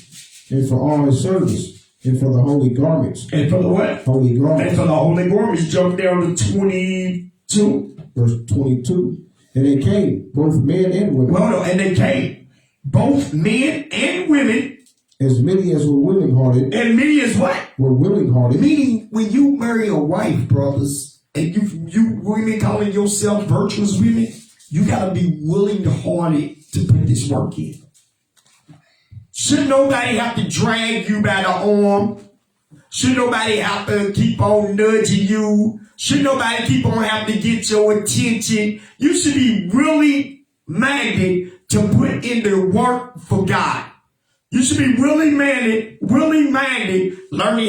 and for all his service, and for the holy garments. And for the what? Holy garments. And for the holy garments. Jump down to 22. Verse 22. And they came, both men and women. Well, no, and they came, both men and women. As many as were willing-hearted. And many as what? Were willing-hearted. Meaning, when you marry a wife, brothers, and you women calling yourself virtuous women, you got to be willing-hearted to put this work in. Should nobody have to drag you by the arm? Should nobody have to keep on nudging you? Should nobody keep on having to get your attention? You should be really minded to put in the work for God. You should be really minded, learning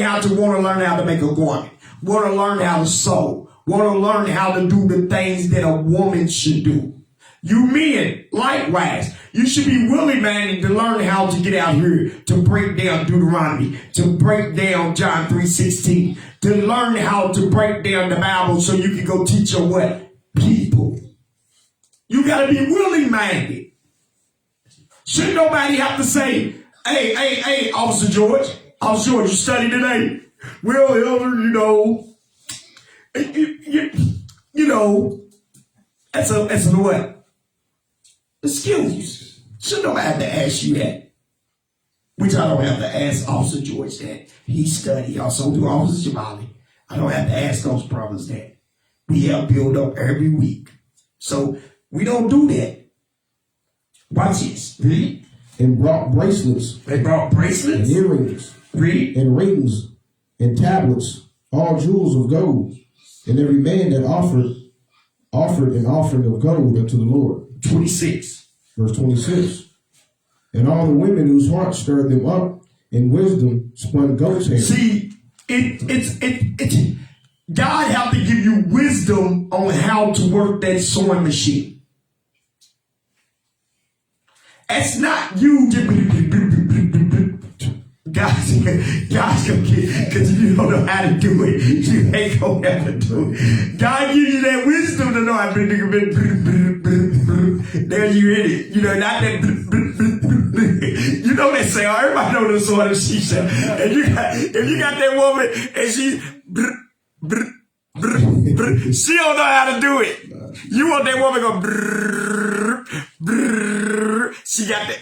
how to learn how to make a garment, want to learn how to sew, want to learn how to do the things that a woman should do. You men, likewise, you should be really minded to learn how to get out here to break down Deuteronomy, to break down John 3:16, to learn how to break down the Bible so you can go teach your what? People. You got to be willing minded. Shouldn't nobody have to say, hey, Officer George, you studied today? Well, Elder, that's a what? Excuse. Shouldn't nobody have to ask you that. Which I don't have to ask Officer George that. He studied. Also do Officer Jamali. I don't have to ask those brothers that. We help build up every week. So we don't do that. Watch this. Read. And brought bracelets. They brought bracelets. And earrings. Read. And rings. And tablets. All jewels of gold. And every man that offered an offering of gold unto the Lord. 26. Verse 26. And all the women whose hearts stirred them up in wisdom spun goat's hair. See, it's God have to give you wisdom on how to work that sewing machine. It's not you God's gonna get, because you don't know how to do it. You ain't gonna have to do it. God gives you that wisdom to know how to do it. There you in it. Not that. That sound. Everybody know the sort of she sound. If you got that woman and she don't know how to do it. You want that woman go she got that.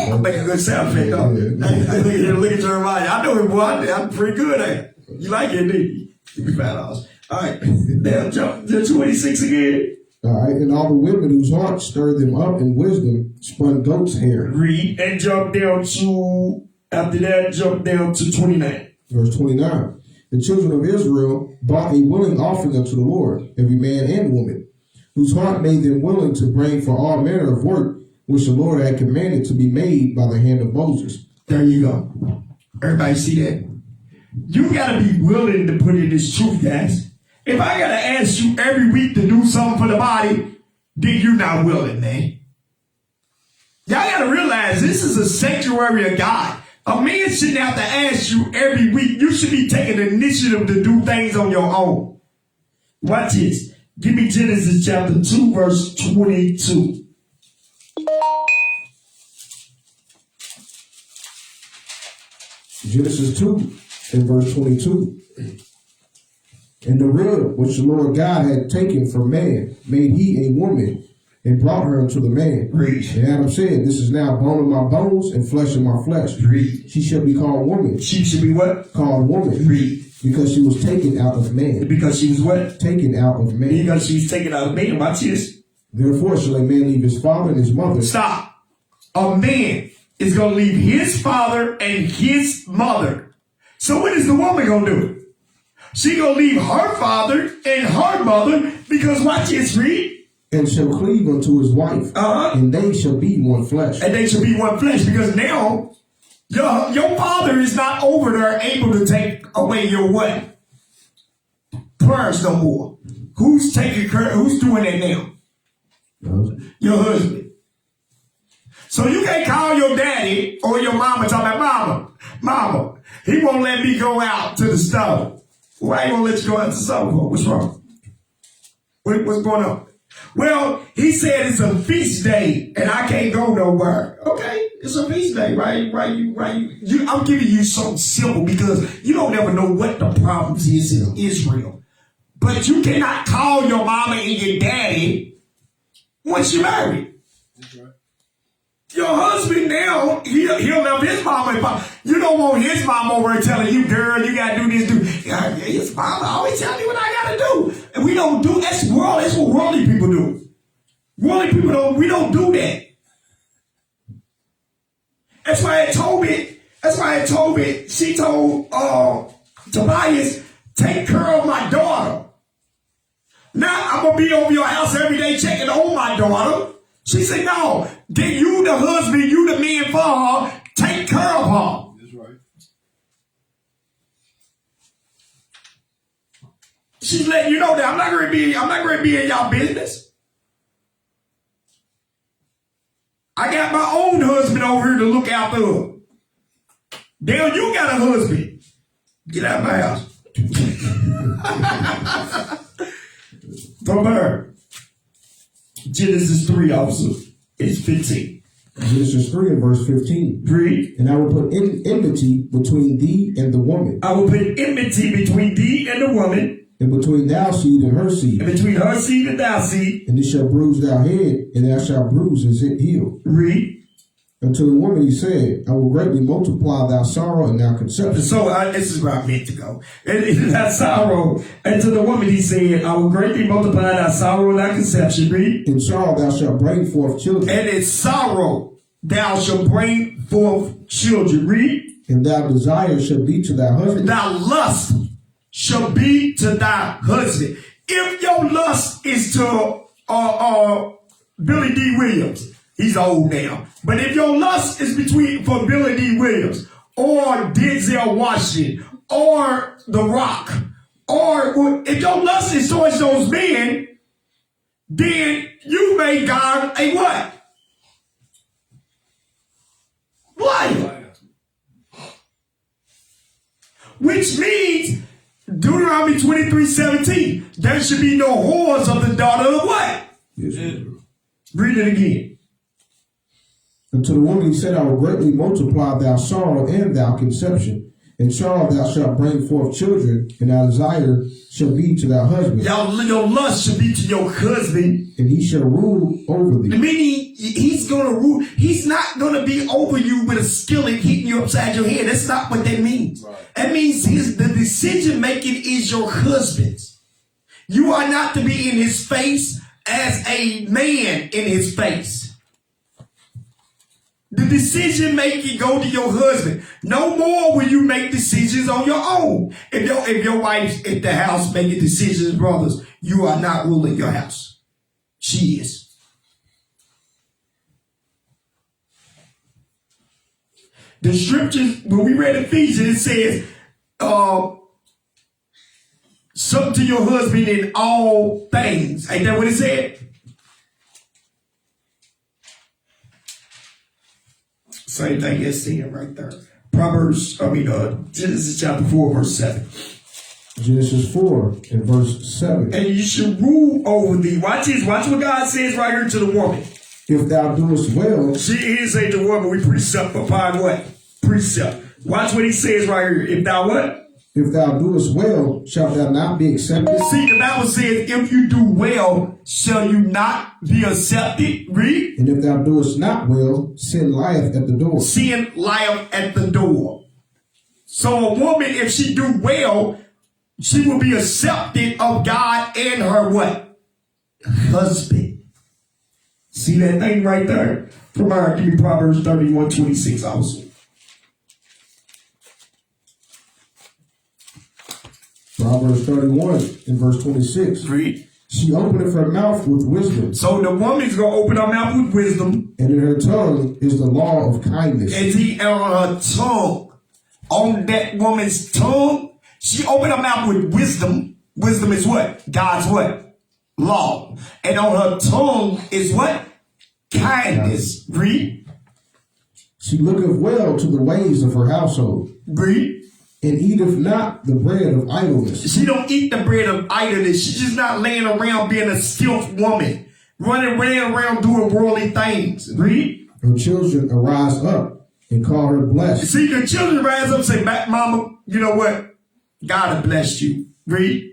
I'll make a good sound effect though. Look at Jeremiah. I know him, boy. I'm pretty good at it. You like it, didn't you? Give me $5. All right. Now jump to 26 again. All right. And all the women whose hearts stirred them up in wisdom spun goat's hair. Read and jump down to 29. Verse 29. The children of Israel brought a willing offering unto the Lord, every man and woman, whose heart made them willing to bring for all manner of work, which the Lord had commanded to be made by the hand of Moses. There you go. Everybody see that? You got to be willing to put in this truth, guys. If I got to ask you every week to do something for the body, then you're not willing, man. Y'all got to realize this is a sanctuary of God. A man shouldn't have to ask you every week. You should be taking the initiative to do things on your own. Watch this. Give me Genesis chapter 2, verse 22. Genesis 2 and verse 22. And the rib which the Lord God had taken from man made he a woman and brought her unto the man. Read. And Adam said, this is now bone of my bones and flesh of my flesh. Read. She shall be called woman. She should be what? Called woman. Read. Because she was taken out of man. Because she was what? Taken out of man. Because she was taken out of man. Watch this. Therefore shall a man leave his father and his mother. Stop. A man is going to leave his father and his mother. So what is the woman going to do? She going to leave her father and her mother because watch this, read. And shall cleave unto his wife. And they shall be one flesh. And they shall be one flesh because now your father is not over there able to take away your what? Prayers no more. Who's taking care? Who's doing that now? Your husband. So you can't call your daddy or your mama talking about, mama, he won't let me go out to the store. Why he won't let you go out to the store? What's wrong? What's going on? Well, he said it's a feast day and I can't go nowhere. Okay, it's a feast day, right? I'm giving you something simple because you don't ever know what the problems is in Israel. But you cannot call your mama and your daddy once you're married. That's right. Your husband now, he'll love his mama and papa. You don't want his mama over telling you, girl, you gotta do this, do. His mama always telling me what I gotta do. And we don't do, that's what worldly people do. Worldly people we don't do that. That's why she told Tobias, take care of my daughter. Now I'm gonna be over your house every day checking on my daughter. She said, no, then you the husband, you the man for her, take care of her. That's right. She's letting you know that I'm not gonna be in y'all business. I got my own husband over here to look after her. Dale, you got a husband. Get out of my house. From her. Genesis 3 also is 15. Genesis 3 and verse 15. Read. And I will put enmity between thee and the woman, I will put enmity between thee and the woman, and between thy seed and her seed. and between her seed and thy seed. And it shall bruise thy head, and thou shalt bruise his heel. Read. And to the woman he said, I will greatly multiply thy sorrow and thy conception. So this is where I meant to go. And that sorrow. And to the woman he said, I will greatly multiply thy sorrow and thy conception. Read. In sorrow thou shalt bring forth children, And in sorrow thou shalt bring forth children. Read. and thy desire shall be to thy husband, Thy lust shall be to thy husband. If your lust is to Billy D. Williams, he's old now. But if your lust is for Billy D. Williams or Denzel Washington or The Rock, or if your lust is towards those men, then you made God a what? Liar. Which means Deuteronomy 23:17, there should be no whores of the daughter of what? Israel. Read it again. And to the woman he said, I will greatly multiply thy sorrow and thy conception. In sorrow thou shalt bring forth children, and thy desire shall be to thy husband, Your lust should be to your husband. and he shall rule over thee. Meaning he's going to rule. He's not going to be over you with a skillet hitting you upside your head. That's not what that means. Right. That means the decision making is your husband's. You are not to be in his face as a man in his face. The decision making go to your husband. No more will you make decisions on your own. If your wife's at the house making decisions, brothers, you are not ruling your house. She is. The scriptures, when we read Ephesians, it says, submit to your husband in all things. Ain't that what it said? Same thing as seeing right there. Genesis chapter 4, verse 7. Genesis 4 and verse 7. And you should rule over thee. Watch this. Watch what God says right here to the woman. If thou doest well, She is a the woman. We precept upon what? Precept. Watch what he says right here. If thou what? if thou doest well, shalt thou not be accepted? See, the Bible says, if you do well, shall you not be accepted? Read. And if thou doest not well, sin lieth at the door. Sin lieth at the door. So a woman, if she do well, she will be accepted of God and her what? Husband. See that thing right there? From our, give me Proverbs 31:26 also. Proverbs 31 and verse 26. Read. She openeth her mouth with wisdom, So the woman's going to open her mouth with wisdom. and in her tongue is the law of kindness. And he on her tongue, on that woman's tongue, she opened her mouth with wisdom. Wisdom is what? God's what? Law. And on her tongue is what? Kindness. Read. She looketh well to the ways of her household, Read. and eateth not the bread of idleness. She don't eat the bread of idleness. She's just not laying around being a stiff woman, running around doing worldly things. Read. Her children arise up and call her blessed. See, the children rise up and say, Mama, you know what? God has blessed you. Read.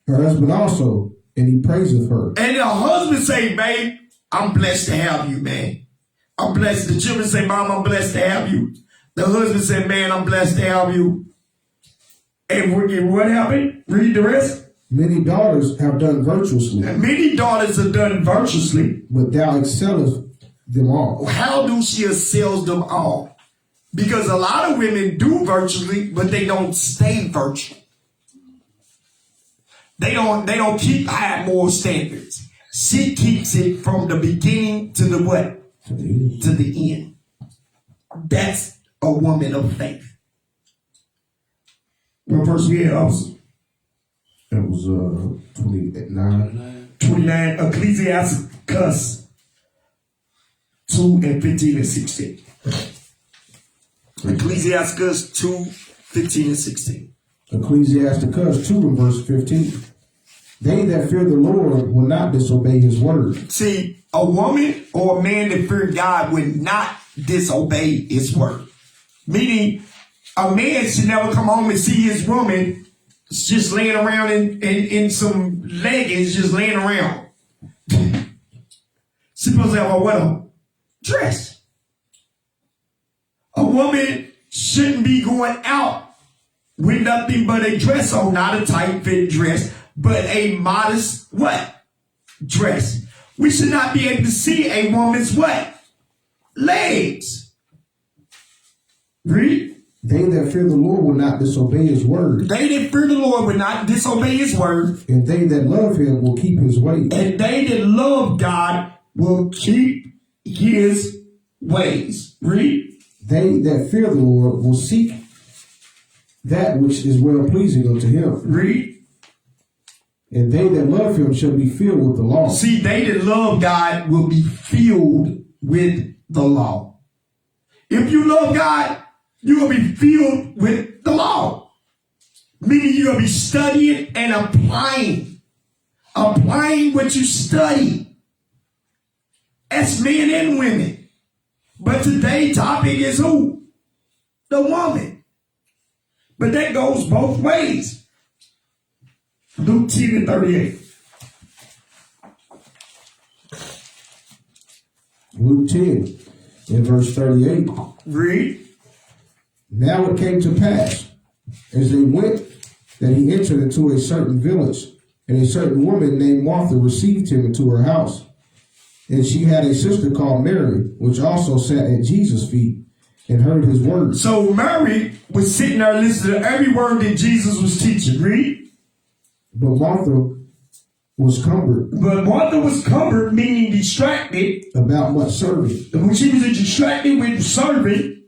Her husband also, and he praiseth her. And the husband say, babe, I'm blessed to have you, man. I'm blessed. The children say, Mom, I'm blessed to have you. The husband said, man, I'm blessed to have you. And what happened? Read the rest. Many daughters have done virtuously, And many daughters are done virtuously. but thou excellest them all. How do she excel them all? Because a lot of women do virtually, but they don't stay virtual. They don't keep high moral standards. She keeps it from the beginning to the what? To the end. That's a woman of faith. What verse we had also? That was 29. 29, Ecclesiasticus 2 and 15 and 16. Ecclesiasticus 2, 15 and 16. Ecclesiasticus 2 and verse 15. They that fear the Lord will not disobey his word. See, a woman or a man that feared God would not disobey his word. Meaning, a man should never come home and see his woman just laying around in some leggings, just laying around. She's supposed to have a what on? Dress. A woman shouldn't be going out with nothing but a dress on, not a tight fit dress, but a modest what? Dress. We should not be able to see a woman's what? Legs. Read. They that fear the Lord will not disobey his word. They that fear the Lord will not disobey his word. And they that love him will keep his ways. And they that love God will keep his ways. Read. They that fear the Lord will seek that which is well pleasing unto him. Read. And they that love him shall be filled with the law. See, they that love God will be filled with the law. If you love God, you will be filled with the law. Meaning you're going to be studying and applying. Applying what you study. As men and women. But today's topic is who? The woman. But that goes both ways. Luke 10 and 38. Luke 10 in verse 38. Read. Now it came to pass, as they went, that he entered into a certain village, and a certain woman named Martha received him into her house. And she had a sister called Mary, which also sat at Jesus' feet and heard his words. So Mary was sitting there listening to every word that Jesus was teaching. Read. But Martha was cumbered But Martha was cumbered, meaning distracted. about much serving, When she was distracted with serving,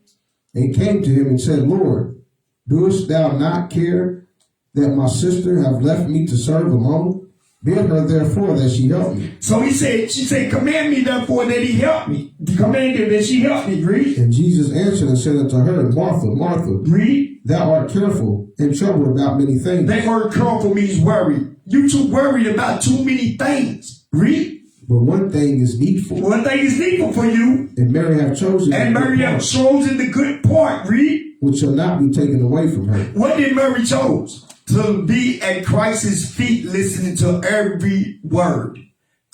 and came to him and said, Lord, doest thou not care that my sister have left me to serve alone? Bid her therefore that she help me. so she said, command me therefore that he help me. Command her that she help me. Read. And Jesus answered and said unto her, Martha, Martha, Read. thou art careful and troubled about many things. That word careful means worry. You too worried about too many things. Read. But one thing is needful, One thing is needful for you. and Mary hath chosen And the good Mary have part, chosen the good part. Read. which shall not be taken away from her. What did Mary chose? To be at Christ's feet listening to every word.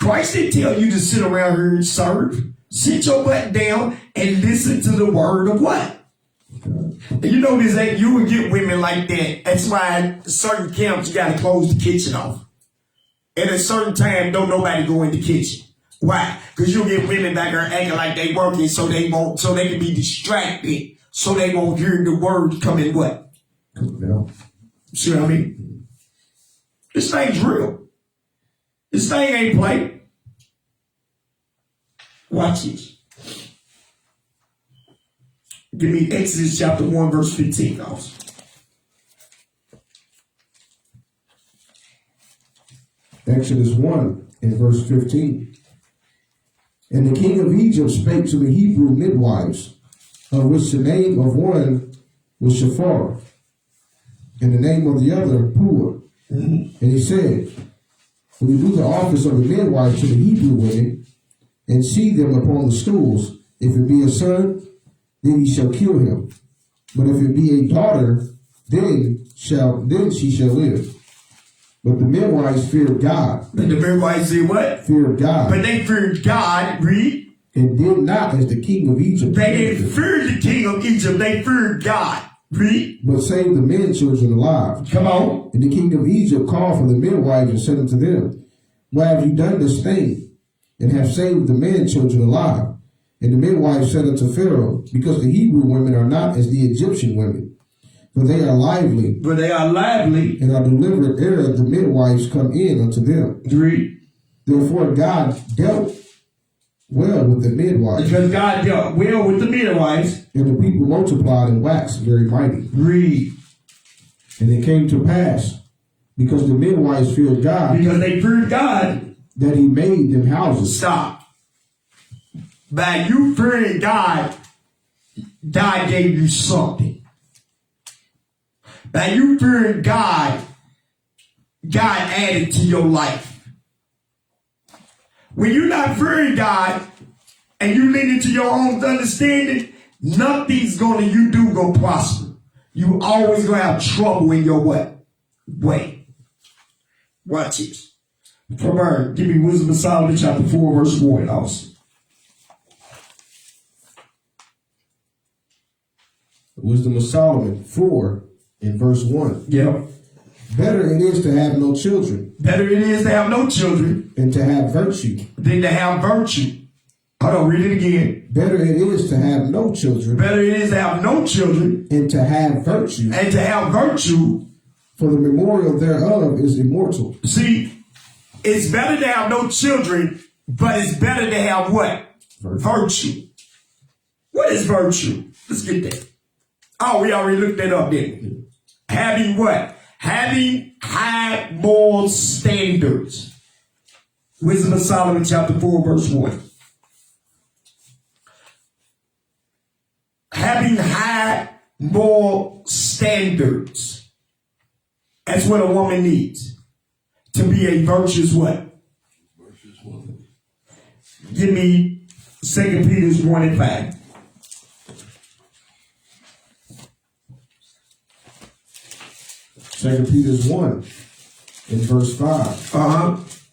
Christ didn't tell you to sit around here and serve. Sit your butt down and listen to the word of what? And you know this, ain't you will get women like that. That's why at certain camps you gotta close the kitchen off. At a certain time, don't nobody go in the kitchen. Why? Because you'll get women back there acting like they working so they can be distracted, so they won't hear the word coming what? Now, See what I mean? This thing's real. This thing ain't play. Watch this. Give me Exodus chapter 1, verse 15, guys. Exodus 1 and verse 15. And the king of Egypt spake to the Hebrew midwives, of which the name of one was Shaphat, and the name of the other Puah. And he said, when you do the office of the midwife to the Hebrew women, and see them upon the stools, if it be a son, then ye shall kill him. But if it be a daughter, then she shall live. But the midwives feared God. But the midwives did what? Feared God. But they feared God, read. And did not as the king of Egypt. They didn't fear the king of Egypt, they feared God. Read. But saved the men children alive. Come on. And the king of Egypt called for the midwives and said unto them, why have you done this thing, and have saved the men children alive? And the midwives said unto Pharaoh, because the Hebrew women are not as the Egyptian women, for they are lively, But they are lively. and are delivered ere the midwives come in unto them. Read. Therefore God dealt well with the midwives, Because God dealt well with the midwives. and the people multiplied and waxed very mighty. Read. And it came to pass, because the midwives feared God, Because they feared God. that he made them houses. Stop. By you fearing God, God gave you something. By you fearing God, God added to your life. When you're not fearing God and you lean into your own understanding, nothing's gonna prosper. You always gonna have trouble in your what? Way. Watch this. Proverbs, give me Wisdom of Solomon chapter 4, verse 1 also. Wisdom of Solomon 4 in verse 1. Yeah. Better it is to have no children Better it is to have no children than to have virtue. than to have virtue. Hold on, read it again. Better it is to have no children Better it is to have no children and to have virtue, and to have virtue. for the memorial thereof is immortal. See, it's better to have no children, but it's better to have what? Virtue. What is virtue? Let's get that. Oh, we already looked that up, didn't we? Having what? Having high moral standards. Wisdom of Solomon chapter 4, verse 1. Having high moral standards. That's what a woman needs. To be a virtuous what? Virtuous woman. Give me 2 Peter 1 and 5. Second Peter 1 in verse 5.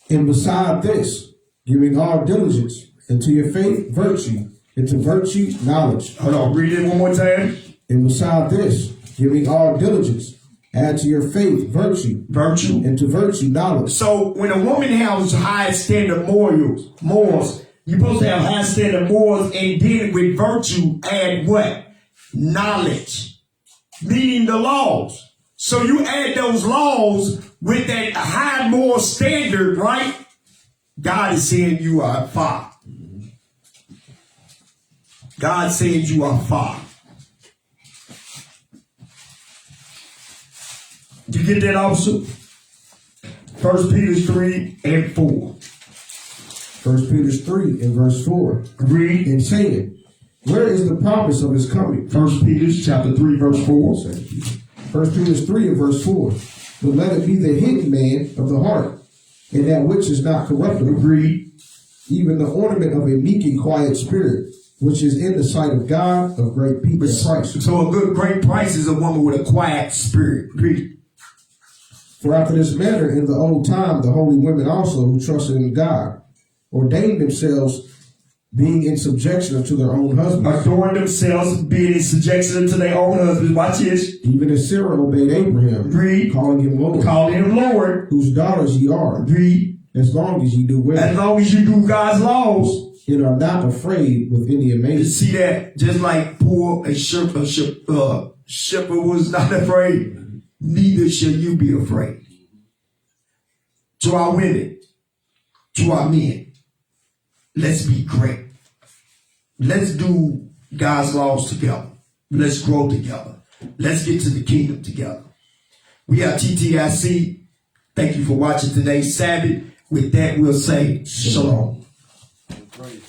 And beside this, giving all diligence, into your faith, virtue, into virtue, knowledge. Hold on, read it one more time. And beside this, giving all diligence, add to your faith, virtue, Virtue. and to virtue, knowledge. So when a woman has high standard morals, you're supposed to have high standard morals and then with virtue add what? Knowledge. Meaning the laws. So you add those laws with that high moral standard, right? God is saying you are far. God saying you are far. You get that also? 1 Peter 3 and 4. 1 Peter 3 in verse 4. Read. And saying, where is the promise of his coming? 1 Peter chapter 3 verse 4. 1 Peter 3 and verse 4. But let it be the hidden man of the heart, and that which is not corruptible. Read. Even the ornament of a meek and quiet spirit, which is in the sight of God of great people and price. So a good great price is a woman with a quiet spirit. Read. For after this manner in the old time the holy women also who trusted in God ordained themselves, being in subjection unto their own husbands. Adorn themselves, being in subjection unto their own husbands. Watch this. Even as Sarah obeyed Abraham, Read. calling him Lord, Call him Lord. whose daughters ye are, Read. as long as ye do well, As long as you do God's laws. and are not afraid with any You amazement. see that? Just like poor a shepherd was not afraid, neither shall you be afraid. To our women, to our men, let's be great. Let's do God's laws together. Let's grow together. Let's get to the kingdom together. We are TTIC. Thank you for watching today's Sabbath. With that, we'll say shalom. Praise.